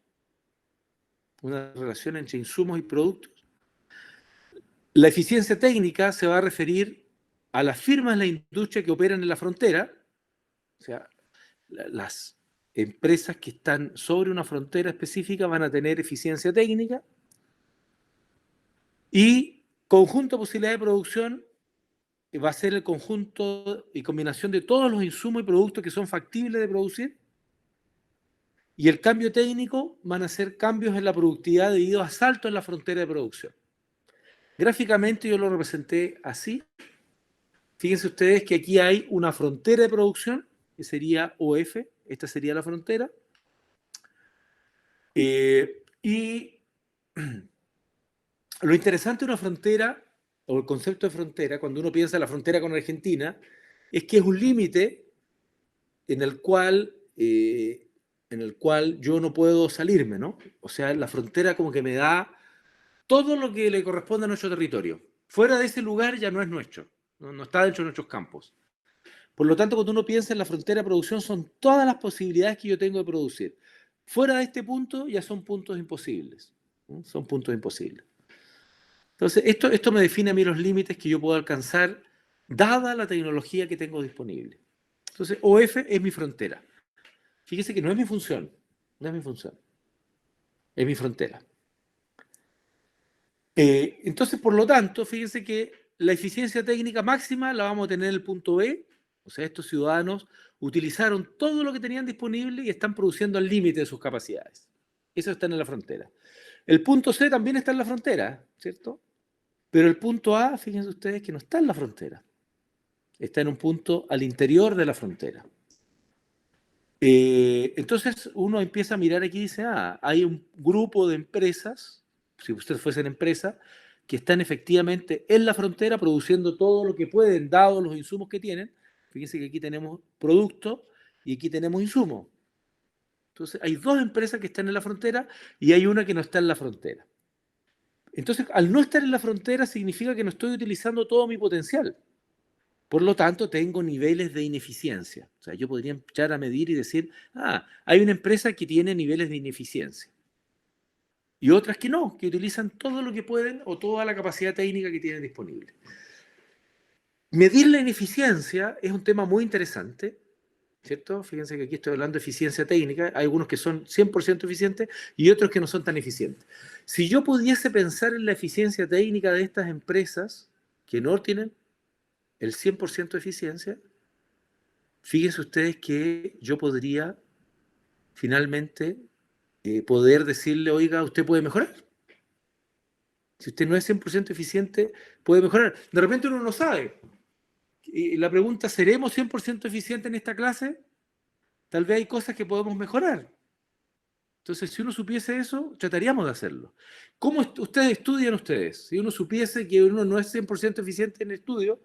una relación entre insumos y productos. La eficiencia técnica se va a referir a las firmas de la industria que operan en la frontera, o sea, las empresas que están sobre una frontera específica van a tener eficiencia técnica y conjunto de posibilidades de producción va a ser el conjunto y combinación de todos los insumos y productos que son factibles de producir y el cambio técnico van a ser cambios en la productividad debido a saltos en la frontera de producción. Gráficamente yo lo representé así. Fíjense ustedes que aquí hay una frontera de producción que sería OF, esta sería la frontera. Y lo interesante de una frontera, o el concepto de frontera, cuando uno piensa en la frontera con Argentina, es que es un límite en en el cual yo no puedo salirme, ¿no? O sea, la frontera como que me da todo lo que le corresponde a nuestro territorio. Fuera de ese lugar ya no es nuestro, no está dentro de nuestros campos. Por lo tanto, cuando uno piensa en la frontera de producción, son todas las posibilidades que yo tengo de producir. Fuera de este punto ya son puntos imposibles. ¿No? Son puntos imposibles. Entonces, esto me define a mí los límites que yo puedo alcanzar dada la tecnología que tengo disponible. Entonces, OF es mi frontera. Fíjese que no es mi función, no es mi función, es mi frontera. Entonces, por lo tanto, fíjense que la eficiencia técnica máxima la vamos a tener en el punto B, o sea, estos ciudadanos utilizaron todo lo que tenían disponible y están produciendo al límite de sus capacidades. Eso está en la frontera. El punto C también está en la frontera, ¿cierto? Pero el punto A, fíjense ustedes que no está en la frontera. Está en un punto al interior de la frontera. Entonces uno empieza a mirar aquí y dice, hay un grupo de empresas, si ustedes fuesen empresa, que están efectivamente en la frontera produciendo todo lo que pueden, dados los insumos que tienen. Fíjense que aquí tenemos productos y aquí tenemos insumos. Entonces hay dos empresas que están en la frontera y hay una que no está en la frontera. Entonces, al no estar en la frontera significa que no estoy utilizando todo mi potencial. Por lo tanto, tengo niveles de ineficiencia. O sea, yo podría empezar a medir y decir, hay una empresa que tiene niveles de ineficiencia. Y otras que no, que utilizan todo lo que pueden o toda la capacidad técnica que tienen disponible. Medir la ineficiencia es un tema muy interesante, ¿cierto? Fíjense que aquí estoy hablando de eficiencia técnica. Hay algunos que son 100% eficientes y otros que no son tan eficientes. Si yo pudiese pensar en la eficiencia técnica de estas empresas que no tienen el 100% de eficiencia, fíjense ustedes que yo podría finalmente poder decirle, oiga, usted puede mejorar. Si usted no es 100% eficiente, puede mejorar. De repente uno no sabe. Y la pregunta, ¿seremos 100% eficientes en esta clase? Tal vez hay cosas que podemos mejorar. Entonces, si uno supiese eso, trataríamos de hacerlo. ¿Cómo ustedes estudian ustedes? Si uno supiese que uno no es 100% eficiente en el estudio,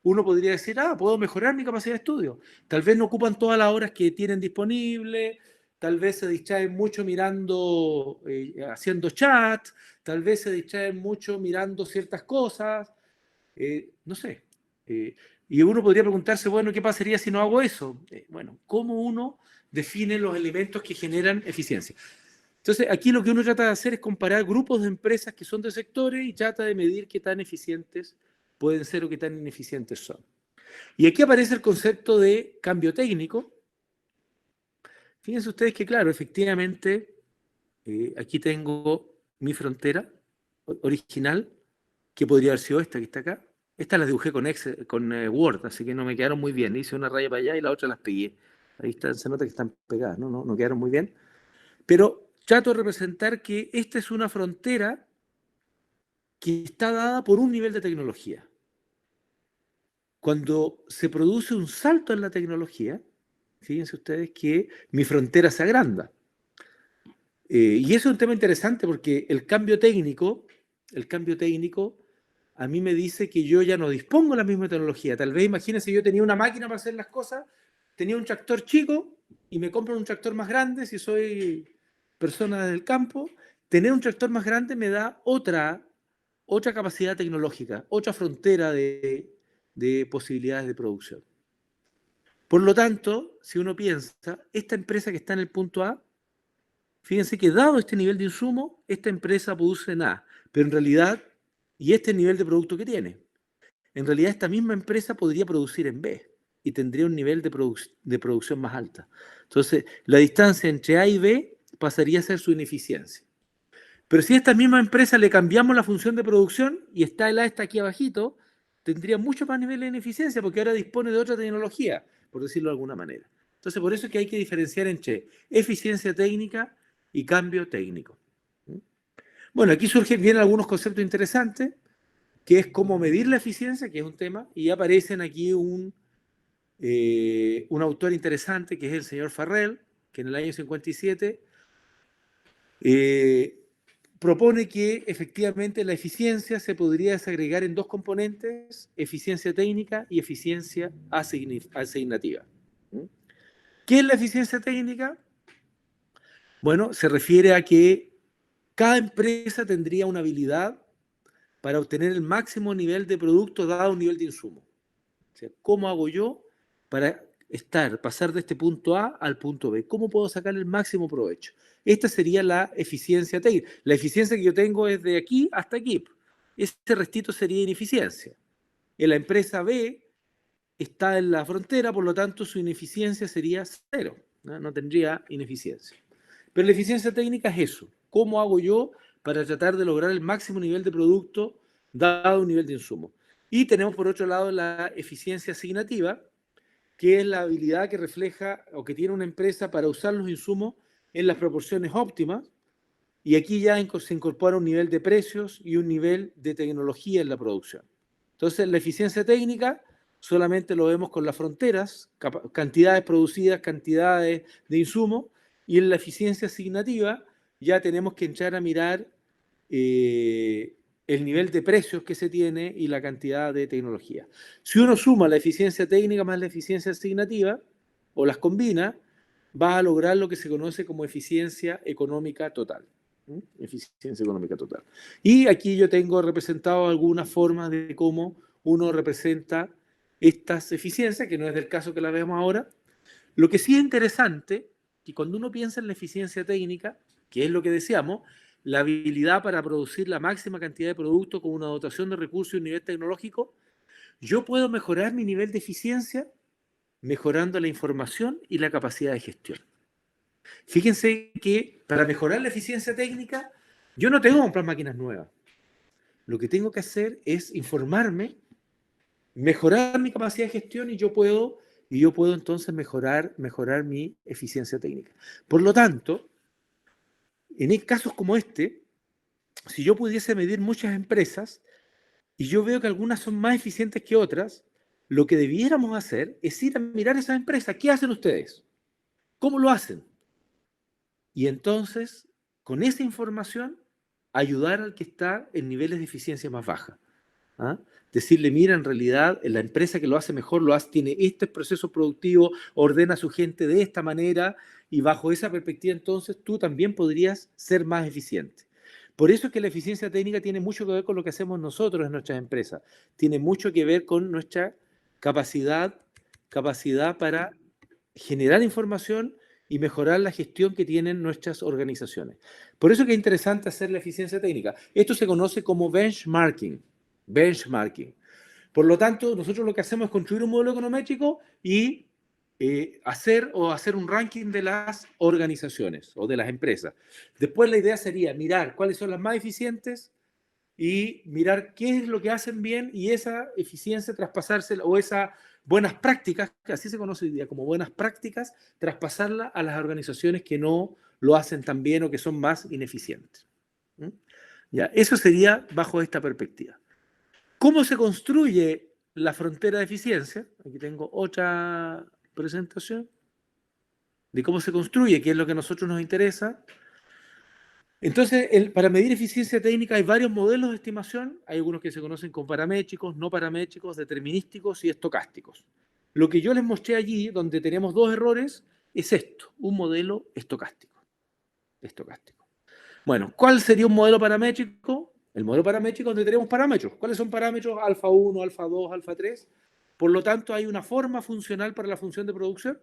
uno podría decir, puedo mejorar mi capacidad de estudio. Tal vez no ocupan todas las horas que tienen disponibles, tal vez se distraen mucho mirando, haciendo chat, tal vez se distraen mucho mirando ciertas cosas, no sé. Y uno podría preguntarse, bueno, ¿qué pasaría si no hago eso? Bueno, ¿cómo uno define los elementos que generan eficiencia? Entonces, aquí lo que uno trata de hacer es comparar grupos de empresas que son de sectores y trata de medir qué tan eficientes pueden ser o qué tan ineficientes son. Y aquí aparece el concepto de cambio técnico. Fíjense ustedes que, claro, efectivamente, aquí tengo mi frontera original, que podría haber sido esta que está acá. Esta la dibujé con, Excel, con Word, así que no me quedaron muy bien. Hice una raya para allá y la otra las pegué. Ahí está, se nota que están pegadas, no quedaron muy bien. Pero trato de representar que esta es una frontera que está dada por un nivel de tecnología. Cuando se produce un salto en la tecnología, fíjense ustedes que mi frontera se agranda. Y eso es un tema interesante porque el cambio técnico a mí me dice que yo ya no dispongo de la misma tecnología. Tal vez, imagínense, yo tenía una máquina para hacer las cosas, tenía un tractor chico y me compro un tractor más grande si soy persona del campo. Tener un tractor más grande me da otra capacidad tecnológica, otra frontera de posibilidades de producción. Por lo tanto, si uno piensa, esta empresa que está en el punto A, fíjense que dado este nivel de insumo, esta empresa produce en A, pero en realidad, y este es el nivel de producto que tiene, en realidad esta misma empresa podría producir en B y tendría un nivel de producción más alta. Entonces, la distancia entre A y B pasaría a ser su ineficiencia. Pero si a esta misma empresa le cambiamos la función de producción y está el A está aquí abajito, tendría mucho más nivel de ineficiencia porque ahora dispone de otra tecnología, por decirlo de alguna manera. Entonces, por eso es que hay que diferenciar entre eficiencia técnica y cambio técnico. Bueno, aquí vienen algunos conceptos interesantes, que es cómo medir la eficiencia, que es un tema, y aparecen aquí un autor interesante, que es el señor Farrell, que en el año 57 propone que efectivamente la eficiencia se podría desagregar en dos componentes, eficiencia técnica y eficiencia asignativa. ¿Qué es la eficiencia técnica? Bueno, se refiere a que cada empresa tendría una habilidad para obtener el máximo nivel de producto dado un nivel de insumo. O sea, ¿cómo hago yo para pasar de este punto A al punto B? ¿Cómo puedo sacar el máximo provecho? Esta sería la eficiencia técnica. La eficiencia que yo tengo es de aquí hasta aquí. Este restito sería ineficiencia. En la empresa B está en la frontera, por lo tanto su ineficiencia sería cero. No tendría ineficiencia. Pero la eficiencia técnica es eso. ¿Cómo hago yo para tratar de lograr el máximo nivel de producto dado un nivel de insumo? Y tenemos por otro lado la eficiencia asignativa, que es la habilidad que refleja o que tiene una empresa para usar los insumos en las proporciones óptimas. Y aquí ya se incorpora un nivel de precios y un nivel de tecnología en la producción. Entonces, la eficiencia técnica solamente lo vemos con las fronteras, cantidades producidas, cantidades de insumos, y en la eficiencia asignativa ya tenemos que entrar a mirar el nivel de precios que se tiene y la cantidad de tecnología. Si uno suma la eficiencia técnica más la eficiencia asignativa, o las combina, va a lograr lo que se conoce como eficiencia económica total. Eficiencia económica total. Y aquí yo tengo representado algunas formas de cómo uno representa estas eficiencias, que no es del caso que la veamos ahora. Lo que sí es interesante, que cuando uno piensa en la eficiencia técnica, que es lo que deseamos, la habilidad para producir la máxima cantidad de producto con una dotación de recursos y un nivel tecnológico, yo puedo mejorar mi nivel de eficiencia mejorando la información y la capacidad de gestión. Fíjense que para mejorar la eficiencia técnica, yo no tengo que comprar máquinas nuevas. Lo que tengo que hacer es informarme, mejorar mi capacidad de gestión y yo puedo entonces mejorar mi eficiencia técnica. Por lo tanto, en casos como este, si yo pudiese medir muchas empresas y yo veo que algunas son más eficientes que otras, lo que debiéramos hacer es ir a mirar esas empresas. ¿Qué hacen ustedes? ¿Cómo lo hacen? Y entonces, con esa información, ayudar al que está en niveles de eficiencia más baja. ¿Ah? Decirle, mira, en realidad la empresa que lo hace mejor lo hace, tiene este proceso productivo, ordena a su gente de esta manera y bajo esa perspectiva entonces tú también podrías ser más eficiente. Por eso es que la eficiencia técnica tiene mucho que ver con lo que hacemos nosotros en nuestras empresas. Tiene mucho que ver con nuestra capacidad para generar información y mejorar la gestión que tienen nuestras organizaciones. Por eso que es interesante hacer la eficiencia técnica. Esto se conoce como benchmarking. Benchmarking. Por lo tanto, nosotros lo que hacemos es construir un modelo econométrico y hacer un ranking de las organizaciones o de las empresas. Después la idea sería mirar cuáles son las más eficientes y mirar qué es lo que hacen bien y esa eficiencia traspasársela o esas buenas prácticas, que así se conoce hoy día como buenas prácticas, traspasarla a las organizaciones que no lo hacen tan bien o que son más ineficientes. ¿Mm? Ya, eso sería bajo esta perspectiva. ¿Cómo se construye la frontera de eficiencia? Aquí tengo otra presentación de cómo se construye, que es lo que a nosotros nos interesa. Entonces, para medir eficiencia técnica hay varios modelos de estimación. Hay algunos que se conocen como paramétricos, no paramétricos, determinísticos y estocásticos. Lo que yo les mostré allí, donde tenemos dos errores, es esto, un modelo estocástico. Estocástico. Bueno, ¿cuál sería un modelo paramétrico? El modelo paramétrico donde tenemos parámetros. ¿Cuáles son parámetros? Alfa 1, alfa 2, alfa 3. Por lo tanto, hay una forma funcional para la función de producción.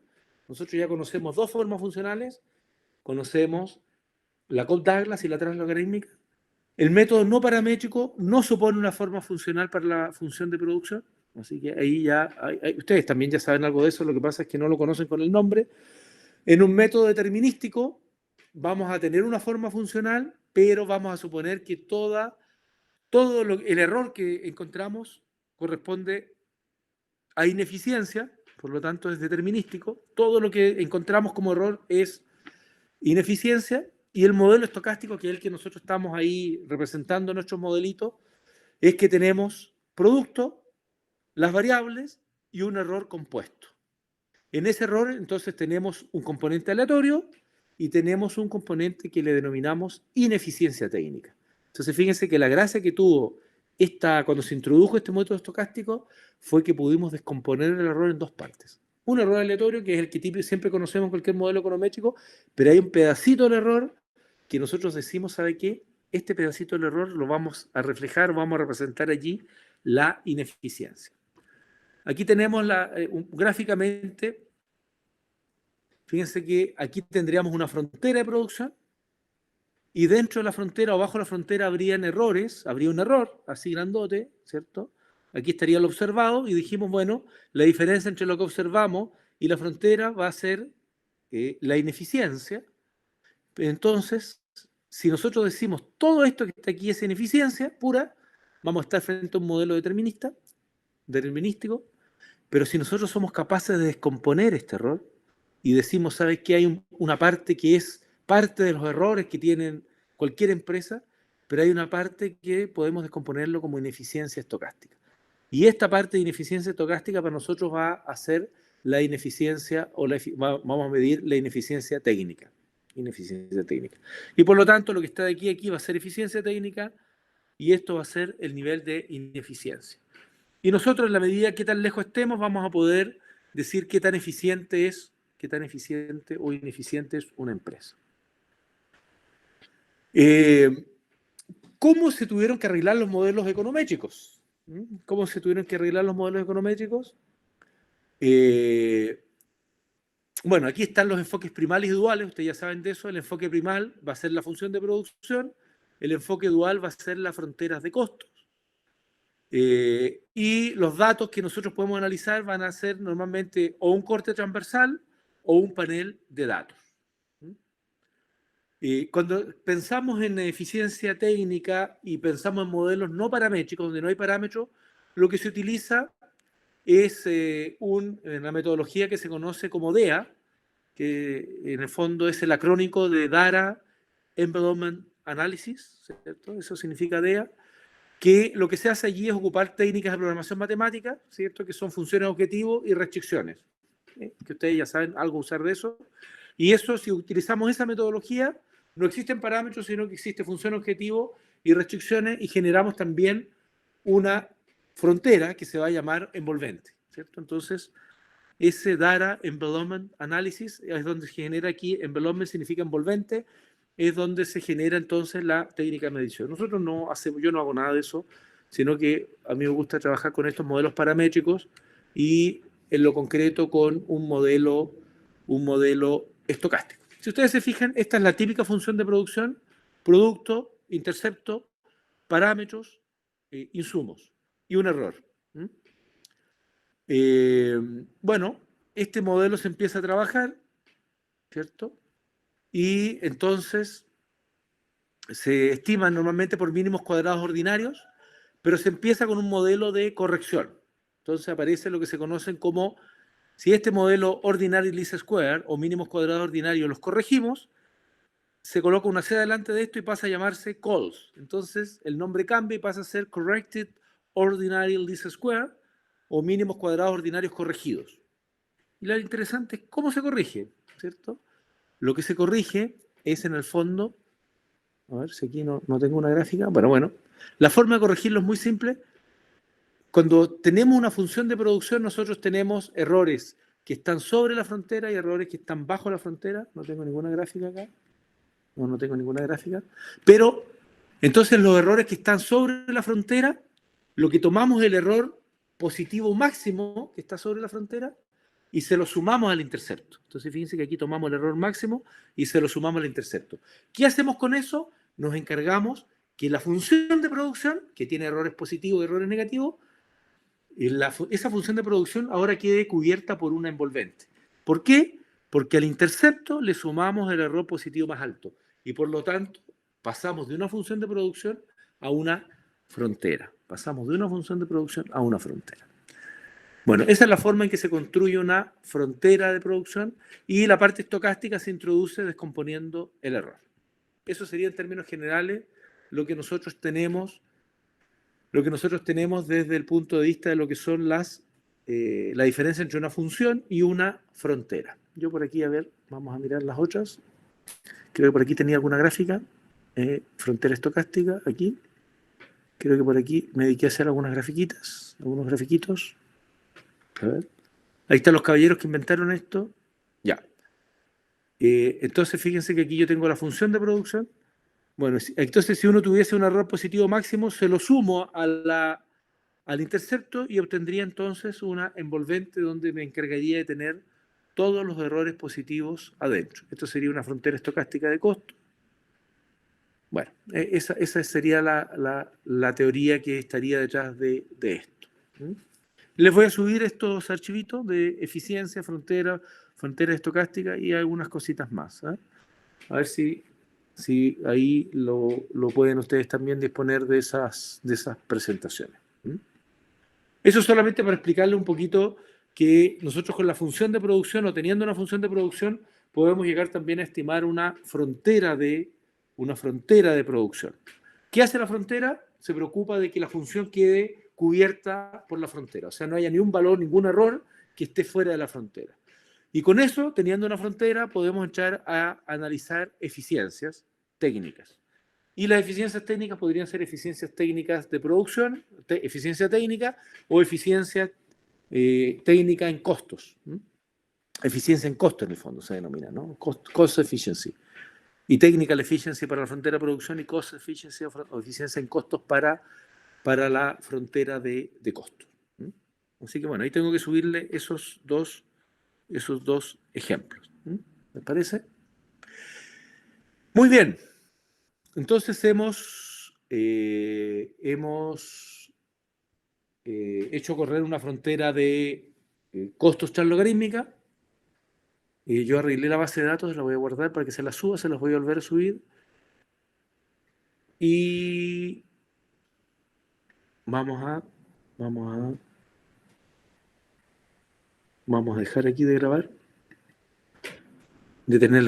Nosotros ya conocemos dos formas funcionales. Conocemos la Cobb-Douglas y la translogarítmica. El método no paramétrico no supone una forma funcional para la función de producción. Así que ahí ya, ustedes también ya saben algo de eso, lo que pasa es que no lo conocen con el nombre. En un método determinístico vamos a tener una forma funcional, pero vamos a suponer que el error que encontramos corresponde a ineficiencia, por lo tanto es determinístico. Todo lo que encontramos como error es ineficiencia, y el modelo estocástico, que es el que nosotros estamos ahí representando en nuestros modelitos, es que tenemos producto, las variables y un error compuesto. En ese error, entonces, tenemos un componente aleatorio y tenemos un componente que le denominamos ineficiencia técnica. Entonces, fíjense que la gracia que tuvo cuando se introdujo este método estocástico fue que pudimos descomponer el error en dos partes. Un error aleatorio, que es el que siempre conocemos en cualquier modelo econométrico, pero hay un pedacito del error que nosotros decimos, ¿sabe qué? Este pedacito del error lo vamos a reflejar, vamos a representar allí la ineficiencia. Aquí tenemos gráficamente, fíjense que aquí tendríamos una frontera de producción y dentro de la frontera o bajo la frontera habrían errores, habría un error así grandote, ¿cierto? Aquí estaría lo observado y dijimos, bueno, la diferencia entre lo que observamos y la frontera va a ser la ineficiencia. Entonces, si nosotros decimos todo esto que está aquí es ineficiencia pura, vamos a estar frente a un modelo determinístico, pero si nosotros somos capaces de descomponer este error y decimos, ¿sabes qué? Hay una parte que es parte de los errores que tienen cualquier empresa, pero hay una parte que podemos descomponerlo como ineficiencia estocástica. Y esta parte de ineficiencia estocástica para nosotros va a ser la ineficiencia vamos a medir la ineficiencia técnica. Ineficiencia técnica. Y por lo tanto, lo que está de aquí va a ser eficiencia técnica y esto va a ser el nivel de ineficiencia. Y nosotros, en la medida que tan lejos estemos, vamos a poder decir qué tan eficiente o ineficiente es una empresa. ¿Cómo se tuvieron que arreglar los modelos econométricos? ¿Cómo se tuvieron que arreglar los modelos econométricos? Bueno, aquí están los enfoques primales y duales, ustedes ya saben de eso. El enfoque primal va a ser la función de producción, el enfoque dual va a ser las fronteras de costos. Y los datos que nosotros podemos analizar van a ser normalmente o un corte transversal o un panel de datos. Cuando pensamos en eficiencia técnica y pensamos en modelos no paramétricos, donde no hay parámetros, lo que se utiliza es una metodología que se conoce como DEA, que en el fondo es el acrónico de Data Envelopment Analysis, ¿cierto? Eso significa DEA, que lo que se hace allí es ocupar técnicas de programación matemática, ¿cierto? Que son funciones objetivo y restricciones, que ustedes ya saben algo usar de eso. Y eso, si utilizamos esa metodología, no existen parámetros, sino que existe función objetivo y restricciones, y generamos también una frontera que se va a llamar envolvente, ¿cierto? Entonces, ese Data Envelopment Analysis es donde se genera aquí, envelopment significa envolvente, es donde se genera entonces la técnica de medición. Nosotros no hacemos, yo no hago nada de eso, sino que a mí me gusta trabajar con estos modelos paramétricos y en lo concreto con un modelo estocástico. Si ustedes se fijan, esta es la típica función de producción: producto, intercepto, parámetros, insumos y un error. Bueno, este modelo se empieza a trabajar, ¿cierto? Y entonces se estiman normalmente por mínimos cuadrados ordinarios, pero se empieza con un modelo de corrección. Entonces aparece lo que se conocen como, si este modelo ordinary least square o mínimos cuadrados ordinarios los corregimos, se coloca una C delante de esto y pasa a llamarse calls. Entonces el nombre cambia y pasa a ser corrected ordinary least square o mínimos cuadrados ordinarios corregidos. Y lo interesante es cómo se corrige, ¿cierto? Lo que se corrige es, en el fondo, a ver si aquí no tengo una gráfica, bueno, la forma de corregirlo es muy simple. Cuando tenemos una función de producción, nosotros tenemos errores que están sobre la frontera y errores que están bajo la frontera. No tengo ninguna gráfica acá. No tengo ninguna gráfica. Pero, entonces, los errores que están sobre la frontera, lo que tomamos es el error positivo máximo que está sobre la frontera y se lo sumamos al intercepto. Entonces, fíjense que aquí tomamos el error máximo y se lo sumamos al intercepto. ¿Qué hacemos con eso? Nos encargamos que la función de producción, que tiene errores positivos y errores negativos, esa función de producción ahora quede cubierta por una envolvente. ¿Por qué? Porque al intercepto le sumamos el error positivo más alto y por lo tanto pasamos de una función de producción a una frontera. Pasamos de una función de producción a una frontera. Bueno, esa es la forma en que se construye una frontera de producción y la parte estocástica se introduce descomponiendo el error. Eso sería en términos generales lo que nosotros tenemos desde el punto de vista de lo que son la diferencia entre una función y una frontera. Yo por aquí, a ver, vamos a mirar las otras. Creo que por aquí tenía alguna gráfica. Frontera estocástica, aquí. Creo que por aquí me dediqué a hacer algunos grafiquitos. A ver. Ahí están los caballeros que inventaron esto. Ya. Entonces, fíjense que aquí yo tengo la función de producción. Bueno, entonces si uno tuviese un error positivo máximo, se lo sumo al intercepto y obtendría entonces una envolvente donde me encargaría de tener todos los errores positivos adentro. Esto sería una frontera estocástica de costo. Bueno, esa sería la teoría que estaría detrás de esto. Les voy a subir estos archivitos de eficiencia, frontera estocástica y algunas cositas más. A ver si ahí lo pueden ustedes también disponer de esas presentaciones. Eso solamente para explicarle un poquito que nosotros con la función de producción o teniendo una función de producción podemos llegar también a estimar una frontera de producción. ¿Qué hace la frontera? Se preocupa de que la función quede cubierta por la frontera, o sea, no haya ni un valor, ningún error que esté fuera de la frontera. Y con eso, teniendo una frontera, podemos entrar a analizar eficiencias técnicas. Y las eficiencias técnicas podrían ser eficiencias técnicas de producción, eficiencia técnica o eficiencia técnica en costos. Eficiencia en costo, en el fondo, se denomina, ¿no? Cost efficiency. Y technical efficiency para la frontera de producción y cost efficiency o eficiencia en costos para la frontera de costos. Así que bueno, ahí tengo que subirle esos dos ejemplos. ¿Me parece? Muy bien. Entonces hemos hecho correr una frontera de costos translogarítmica. Yo arreglé la base de datos, la voy a guardar para que se la suba, se las voy a volver a subir. Y vamos a dejar aquí de grabar, de tener la